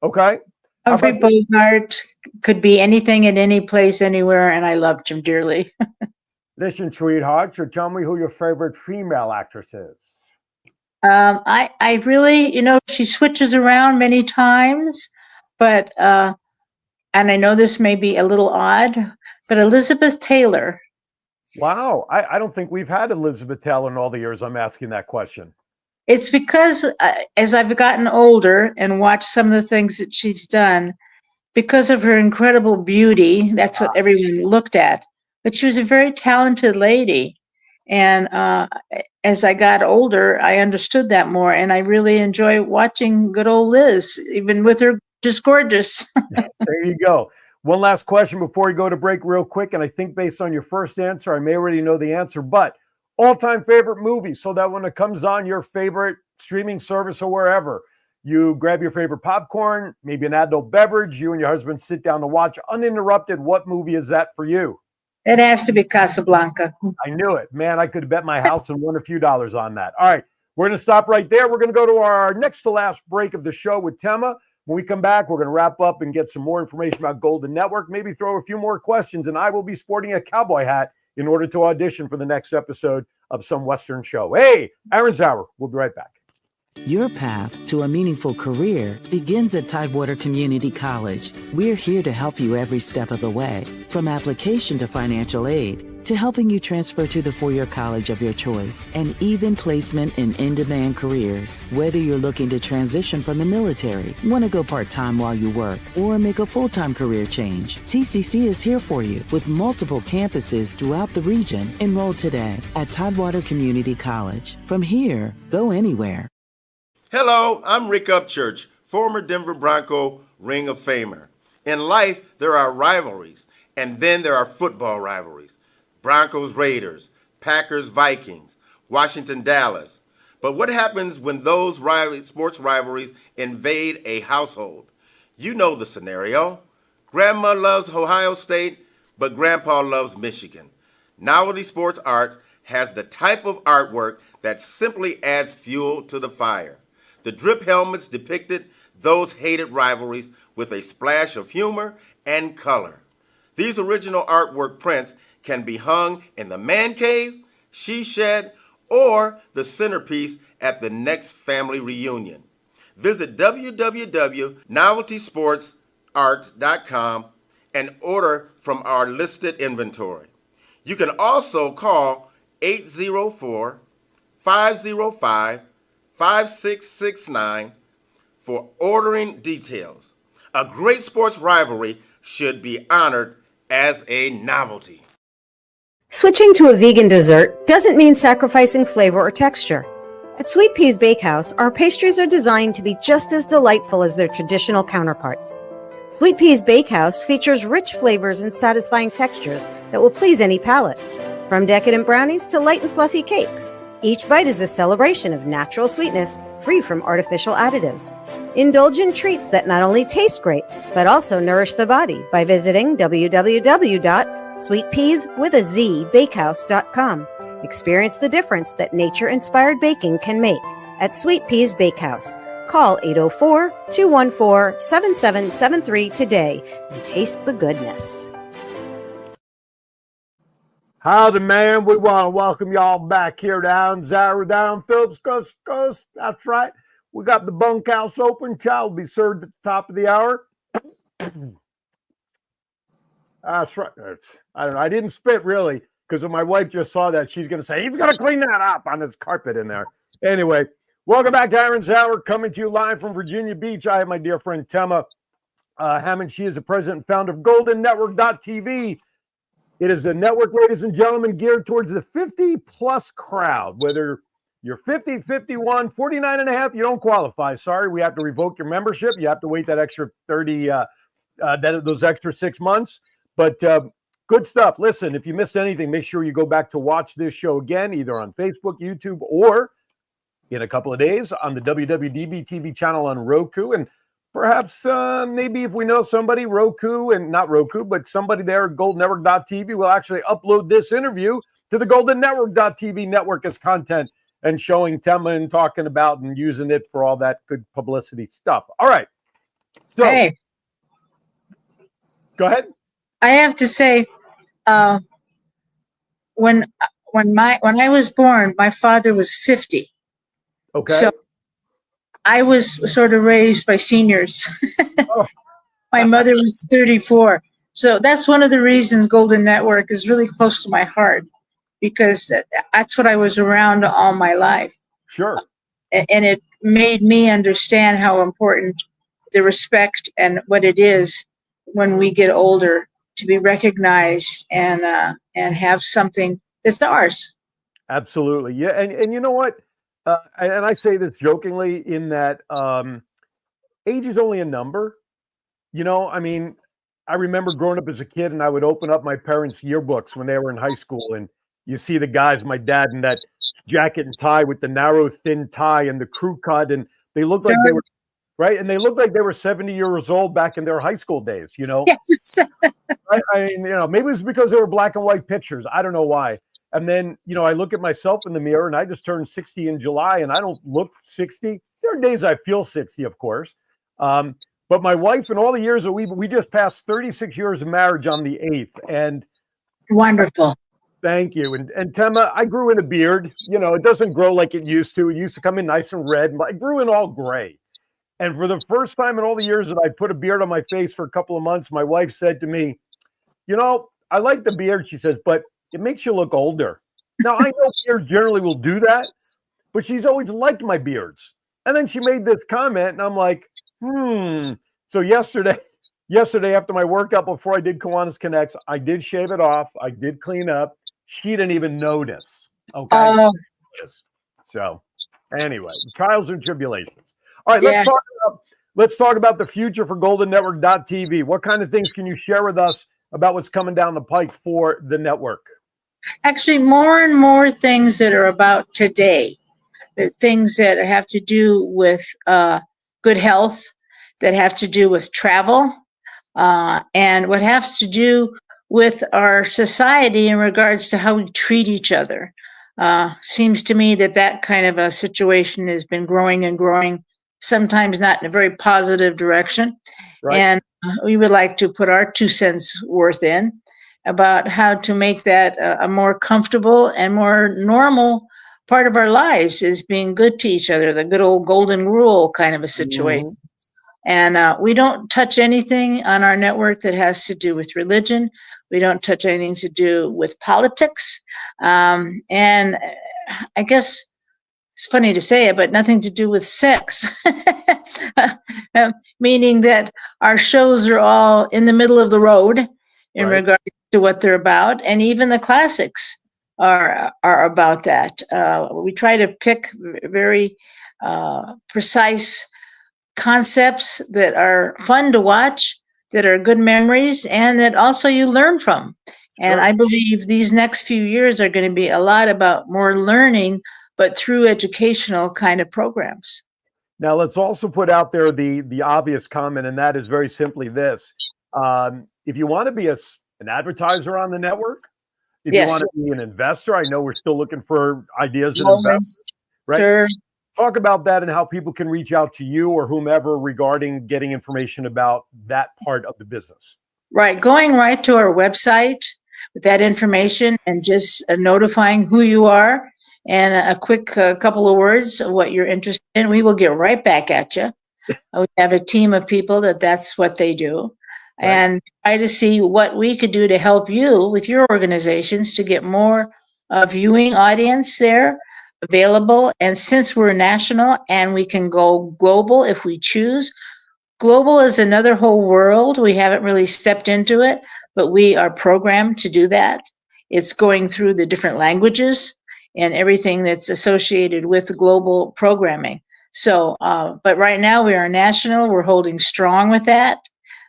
[SPEAKER 2] Okay.
[SPEAKER 3] Humphrey Bogart could be anything at any place, anywhere, and I loved him dearly.
[SPEAKER 2] Listen, sweetheart, so tell me who your favorite female actress is.
[SPEAKER 3] I really, she switches around many times, but and I know this may be a little odd, but Elizabeth Taylor.
[SPEAKER 2] Wow, I don't think we've had Elizabeth Taylor in all the years I'm asking that question.
[SPEAKER 3] It's because as I've gotten older and watched some of the things that she's done, because of her incredible beauty, that's what everyone looked at. But she was a very talented lady. And as I got older, I understood that more. And I really enjoy watching good old Liz, even with her just gorgeous.
[SPEAKER 2] There you go. One last question before we go to break real quick. And I think based on your first answer, I may already know the answer, but all-time favorite movie, so that when it comes on your favorite streaming service or wherever, you grab your favorite popcorn, maybe an adult beverage, you and your husband sit down to watch uninterrupted. What movie is that for you?
[SPEAKER 3] It has to be Casablanca.
[SPEAKER 2] I knew it. Man, I could have bet my house and won a few dollars on that. All right, we're going to stop right there. We're going to go to our next to last break of the show with Tema. When we come back, we're going to wrap up and get some more information about Golden Network, maybe throw a few more questions, and I will be sporting a cowboy hat in order to audition for the next episode of some Western show. Hey, Aaron's Hour. We'll be right back.
[SPEAKER 6] Your path to a meaningful career begins at Tidewater Community College. We're here to help you every step of the way, from application to financial aid, to helping you transfer to the four-year college of your choice, and even placement in in-demand careers. Whether you're looking to transition from the military, want to go part-time while you work, or make a full-time career change, TCC is here for you with multiple campuses throughout the region. Enroll today at Tidewater Community College. From here, go anywhere.
[SPEAKER 8] Hello, I'm Rick Upchurch, former Denver Bronco Ring of Famer. In life, there are rivalries, and then there are football rivalries. Broncos, Raiders, Packers, Vikings, Washington, Dallas. But what happens when those sports rivalries invade a household? You know the scenario. Grandma loves Ohio State, but Grandpa loves Michigan. Novelty Sports Art has the type of artwork that simply adds fuel to the fire. The drip helmets depicted those hated rivalries with a splash of humor and color. These original artwork prints can be hung in the man cave, she shed, or the centerpiece at the next family reunion. Visit www.noveltysportsart.com and order from our listed inventory. You can also call 804-505-5669 for ordering details. A great sports rivalry should be honored as a novelty.
[SPEAKER 7] Switching to a vegan dessert doesn't mean sacrificing flavor or texture. At Sweet Peas Bakehouse, our pastries are designed to be just as delightful as their traditional counterparts. Sweet Peas Bakehouse features rich flavors and satisfying textures that will please any palate. From decadent brownies to light and fluffy cakes, each bite is a celebration of natural sweetness, free from artificial additives. Indulgent treats that not only taste great, but also nourish the body by visiting www.sweetpeaswithaz.bakehouse.com. Experience the difference that nature-inspired baking can make at Sweet Peas Bakehouse. Call 804-214-7773 today and taste the goodness.
[SPEAKER 2] Howdy, man. We want to welcome y'all back here down Zara, down Phillips Coast. That's right. We got the bunkhouse open. Chow will be served at the top of the hour. That's right. I don't know. I didn't spit really because when my wife just saw that, she's going to say, he's going to clean that up on his carpet in there. Anyway, welcome back to Aaron's Hour, coming to you live from Virginia Beach. I have my dear friend Tema Hammond. She is the president and founder of GoldenNetwork.tv. It is a network, ladies and gentlemen, geared towards the 50-plus crowd. Whether you're 50, 51, 49 and a half, you don't qualify. Sorry, we have to revoke your membership. You have to wait that extra 30, those extra 6 months. But good stuff. Listen, if you missed anything, make sure you go back to watch this show again, either on Facebook, YouTube, or in a couple of days on the WWDBTV channel on Roku. And perhaps maybe if we know somebody, Roku, and not Roku, but somebody there at GoldenNetwork.tv will actually upload this interview to the GoldenNetwork.tv network as content and showing Tema and talking about and using it for all that good publicity stuff. All right. So,
[SPEAKER 3] Hey,
[SPEAKER 2] go ahead.
[SPEAKER 3] I have to say, when I was born, my father was 50.
[SPEAKER 2] Okay.
[SPEAKER 3] So I was sort of raised by seniors.
[SPEAKER 2] Oh.
[SPEAKER 3] My mother was 34. So that's one of the reasons Golden Network is really close to my heart, because that's what I was around all my life.
[SPEAKER 2] Sure.
[SPEAKER 3] And it made me understand how important the respect and what it is when we get older to be recognized and have something that's ours.
[SPEAKER 2] Absolutely. Yeah. And you know what? And I say this jokingly in that age is only a number. You know, I mean, I remember growing up as a kid and I would open up my parents' yearbooks when they were in high school, and you see the guys, my dad in that jacket and tie with the narrow, thin tie and the crew cut, and they looked like they were, right? And they looked like they were 70 years old back in their high school days, you know?
[SPEAKER 3] Yes.
[SPEAKER 2] I mean, you know, maybe it was because they were black and white pictures. I don't know why. And then, you know, I look at myself in the mirror and I just turned 60 in July and I don't look 60. There are days I feel 60, of course. But my wife, and all the years that we just passed 36 years of marriage on the 8th. And
[SPEAKER 3] Wonderful.
[SPEAKER 2] thank you. And Tema, I grew in a beard. You know, it doesn't grow like it used to. It used to come in nice and red. I grew in all gray. And for the first time in all the years that I put a beard on my face for a couple of months, my wife said to me, you know, I like the beard, she says, but it makes you look older. Now, I know beards generally will do that, but she's always liked my beards. And then she made this comment, and I'm like, So yesterday after my workout, before I did Kiwanis Connects, I did shave it off. I did clean up. She didn't even notice. Okay. So anyway, trials and tribulations. All right,
[SPEAKER 3] Yes.
[SPEAKER 2] let's talk about the future for GoldenNetwork.tv. What kind of things can you share with us about what's coming down the pike for the network?
[SPEAKER 3] Actually, more and more things that are about today, things that have to do with good health, that have to do with travel, and what has to do with our society in regards to how we treat each other. Seems to me that kind of a situation has been growing and growing, sometimes not in a very positive direction.
[SPEAKER 2] Right.
[SPEAKER 3] And we would like to put our 2 cents worth in about how to make that a more comfortable and more normal part of our lives, is being good to each other, the good old golden rule kind of a situation. And we don't touch anything on our network that has to do with religion. We don't touch anything to do with politics. And I guess it's funny to say it, but nothing to do with sex. Meaning that our shows are all in the middle of the road in regards to what they're about. And even the classics are about that. We try to pick very precise concepts that are fun to watch, that are good memories, and that also you learn from. And I believe these next few years are going to be a lot about more learning, but through educational kind of programs.
[SPEAKER 2] Now, let's also put out there the obvious comment, and that is very simply this. If you want to be an advertiser on the network, if you want to be an investor, I know we're still looking for ideas and investors, right?
[SPEAKER 3] Sure.
[SPEAKER 2] Talk about that and how people can reach out to you or whomever regarding getting information about that part of the business.
[SPEAKER 3] Right. Going right to our website with that information and just notifying who you are and a quick couple of words of what you're interested in, we will get right back at you. We have a team of people that's what they do. Right. And try to see what we could do to help you with your organizations to get more viewing audience there available. And since we're national and we can go global if we choose, global is another whole world. We haven't really stepped into it, but we are programmed to do that. It's going through the different languages and everything that's associated with global programming. So, but right now we are national. We're holding strong with that,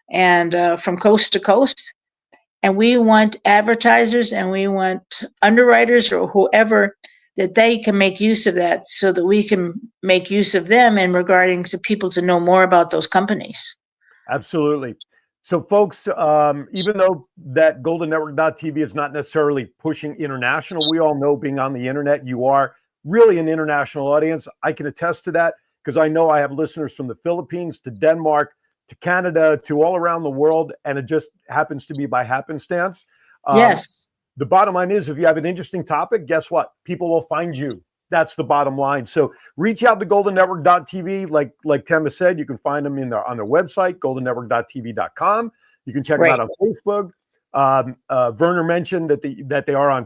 [SPEAKER 3] and from coast to coast. And we want advertisers and we want underwriters or whoever that they can make use of that so that we can make use of them in regarding to people to know more about those companies.
[SPEAKER 2] Absolutely. So folks, even though that GoldenNetwork.tv is not necessarily pushing international, we all know being on the internet, you are really an international audience. I can attest to that because I know I have listeners from the Philippines to Denmark to Canada to all around the world, and it just happens to be by happenstance.
[SPEAKER 3] Yes.
[SPEAKER 2] The bottom line is, if you have an interesting topic, guess what? People will find you. That's the bottom line. So reach out to GoldenNetwork.tv. Like Tema said, you can find them on their website, WWDBTV.com. You can check them out on Facebook. Werner mentioned that they are on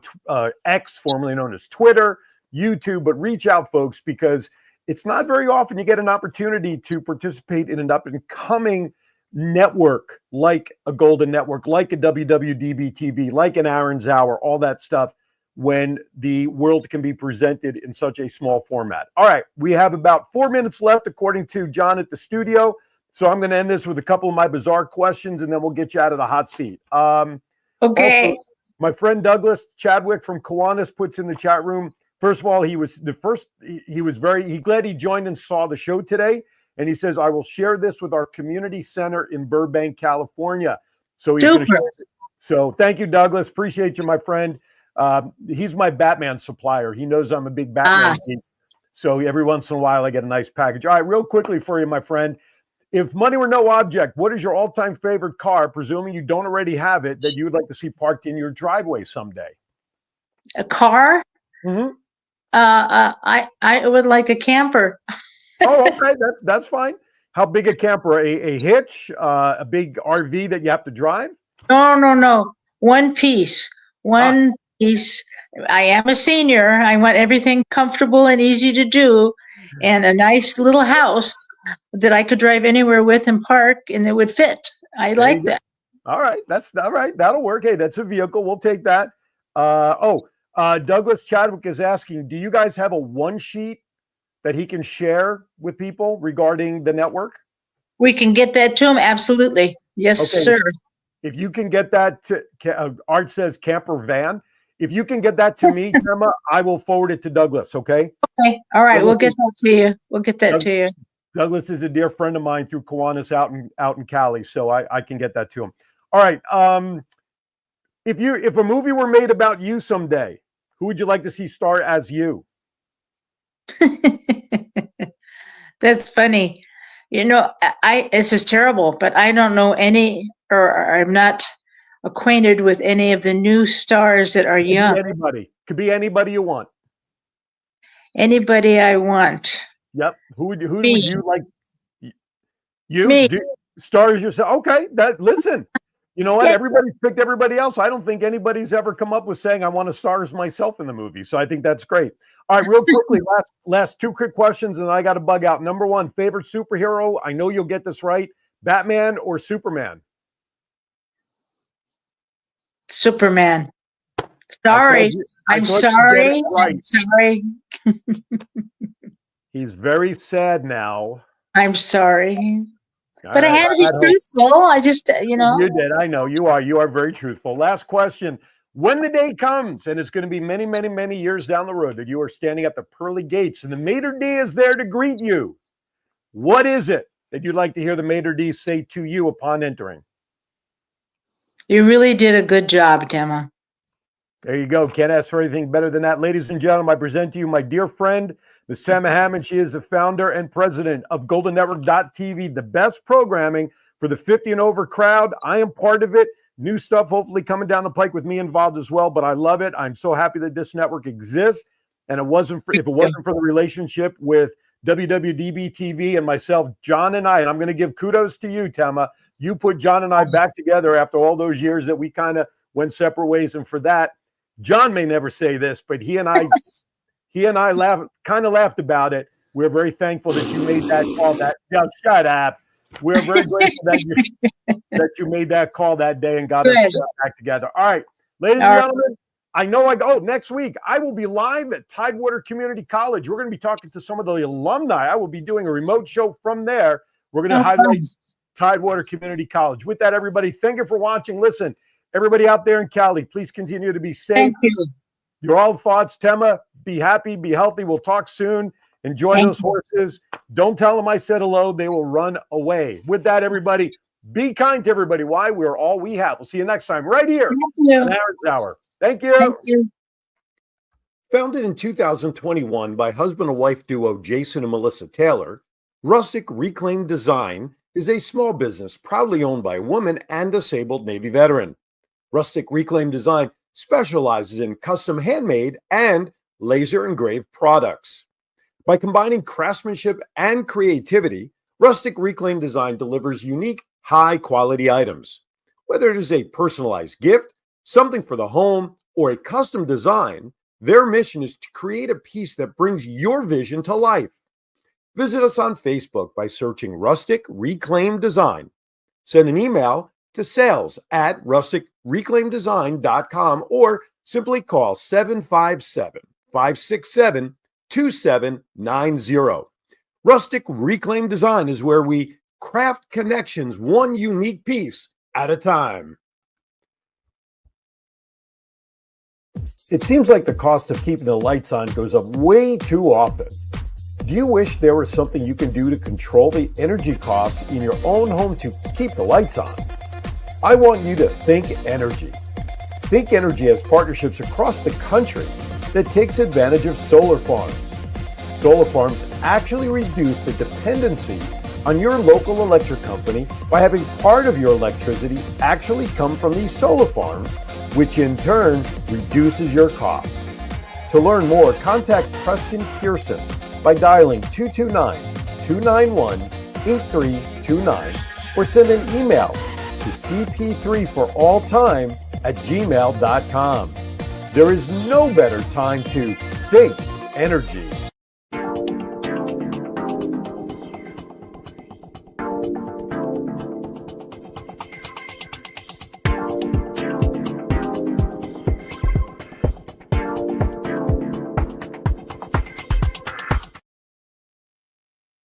[SPEAKER 2] X, formerly known as Twitter, YouTube. But reach out, folks, because it's not very often you get an opportunity to participate in an up-and-coming network like a Golden Network, like a WWDBTV, like an Aaron's Hour, all that stuff, when the world can be presented in such a small format. All right, we have about 4 minutes left, according to John at the studio. So I'm going to end this with a couple of my bizarre questions, and then we'll get you out of the hot seat.
[SPEAKER 3] Okay.
[SPEAKER 2] Also, my friend Douglas Chadwick from Kiwanis puts in the chat room. First of all, he was glad he joined and saw the show today. And he says, I will share this with our community center in Burbank, California. So he's going to share it. So thank you, Douglas. Appreciate you, my friend. He's my Batman supplier. He knows I'm a big Batman geek. So every once in a while, I get a nice package. All right, real quickly for you, my friend. If money were no object, what is your all-time favorite car, presuming you don't already have it, that you would like to see parked in your driveway someday?
[SPEAKER 3] A car?
[SPEAKER 2] Mm-hmm.
[SPEAKER 3] I would like a camper.
[SPEAKER 2] Oh, okay, that's fine. How big a camper? A hitch? A big RV that you have to drive?
[SPEAKER 3] No. One piece. One piece. I am a senior. I want everything comfortable and easy to do, and a nice little house that I could drive anywhere with and park, and it would fit. I like that.
[SPEAKER 2] All right, that's all right. That'll work. Hey, that's a vehicle. We'll take that. Douglas Chadwick is asking, do you guys have a one sheet that he can share with people regarding the network?
[SPEAKER 3] We can get that to him. Absolutely. Yes,
[SPEAKER 2] Okay.
[SPEAKER 3] sir.
[SPEAKER 2] If you can get that to Art says camper van. If you can get that to me, Gemma, I will forward it to Douglas. Okay.
[SPEAKER 3] Okay. All right. We'll get that to you. We'll get that to you.
[SPEAKER 2] Douglas is a dear friend of mine through Kiwanis out in Cali, so I can get that to him. All right. If a movie were made about you someday, who would you like to see star as you?
[SPEAKER 3] That's funny. This is terrible, but I don't know any, or I'm not acquainted with any of the new stars that are young.
[SPEAKER 2] Could be anybody you want.
[SPEAKER 3] Anybody I want.
[SPEAKER 2] Yep. Who would you like? You
[SPEAKER 3] Me.
[SPEAKER 2] Stars yourself. Okay. Listen. You know what? Everybody's picked everybody else. I don't think anybody's ever come up with saying I want to star as myself in the movie. So I think that's great. All right, real quickly, last two quick questions, and I got to bug out. Number one, favorite superhero? I know you'll get this right. Batman or Superman?
[SPEAKER 3] Superman. Sorry. I'm sorry.
[SPEAKER 2] Right.
[SPEAKER 3] I'm sorry.
[SPEAKER 2] He's very sad now.
[SPEAKER 3] I'm sorry.
[SPEAKER 2] But
[SPEAKER 3] I had to be truthful. I just,
[SPEAKER 2] You did. I know. You are very truthful. Last question. When the day comes, and it's going to be many, many, many years down the road, that you are standing at the pearly gates and the maitre d' is there to greet you, what is it that you'd like to hear the maitre d' say to you upon entering?
[SPEAKER 3] You really did a good job, Gemma.
[SPEAKER 2] There you go. Can't ask for anything better than that. Ladies and gentlemen, I present to you my dear friend, Ms. Tama Hammond. She is the founder and president of GoldenNetwork.tv, the best programming for the 50 and over crowd. I am part of it. New stuff hopefully coming down the pike with me involved as well, but I love it. I'm so happy that this network exists. And if it wasn't for the relationship with WWDBTV and myself, John and I'm going to give kudos to you, Tama. You put John and I back together after all those years that we kind of went separate ways. And for that, John may never say this, but he and I laughed about it. We're very thankful that you made that call. Shut up. We're very grateful that you made that call that day and got us back together. All right, ladies and gentlemen, I know next week I will be live at Tidewater Community College. We're going to be talking to some of the alumni. I will be doing a remote show from there. We're going to highlight Tidewater Community College. With that, everybody, thank you for watching. Listen, everybody out there in Cali, please continue to be safe.
[SPEAKER 3] Thank you.
[SPEAKER 2] Your all thoughts, Tema. Be happy, be healthy. We'll talk soon. Enjoy those horses. Don't tell them I said hello. They will run away. With that, everybody, be kind to everybody. Why? We're all we have. We'll see you next time right here on Aaron's Hour. Thank you.
[SPEAKER 3] Thank you.
[SPEAKER 2] Founded in 2021 by husband and wife duo Jason and Melissa Taylor, Rustic Reclaimed Design is a small business proudly owned by a woman and disabled Navy veteran. Rustic Reclaimed Design specializes in custom handmade and laser engraved products. By combining craftsmanship and creativity, Rustic Reclaimed Design delivers unique, high-quality items. Whether it is a personalized gift, something for the home, or a custom design, their mission is to create a piece that brings your vision to life. Visit us on Facebook by searching Rustic Reclaimed Design. Send an email to sales@rusticreclaimdesign.com or simply call 757-567-2790. Rustic Reclaimed Design is where we craft connections one unique piece at a time. It seems like the cost of keeping the lights on goes up way too often. Do you wish there was something you can do to control the energy costs in your own home to keep the lights on? I want you to Think Energy. Think Energy has partnerships across the country that takes advantage of solar farms. Solar farms actually reduce the dependency on your local electric company by having part of your electricity actually come from these solar farms, which in turn reduces your costs. To learn more, contact Preston Pearson by dialing 229-291-8329 or send an email to cp3foralltime@gmail.com. There is no better time to think energy.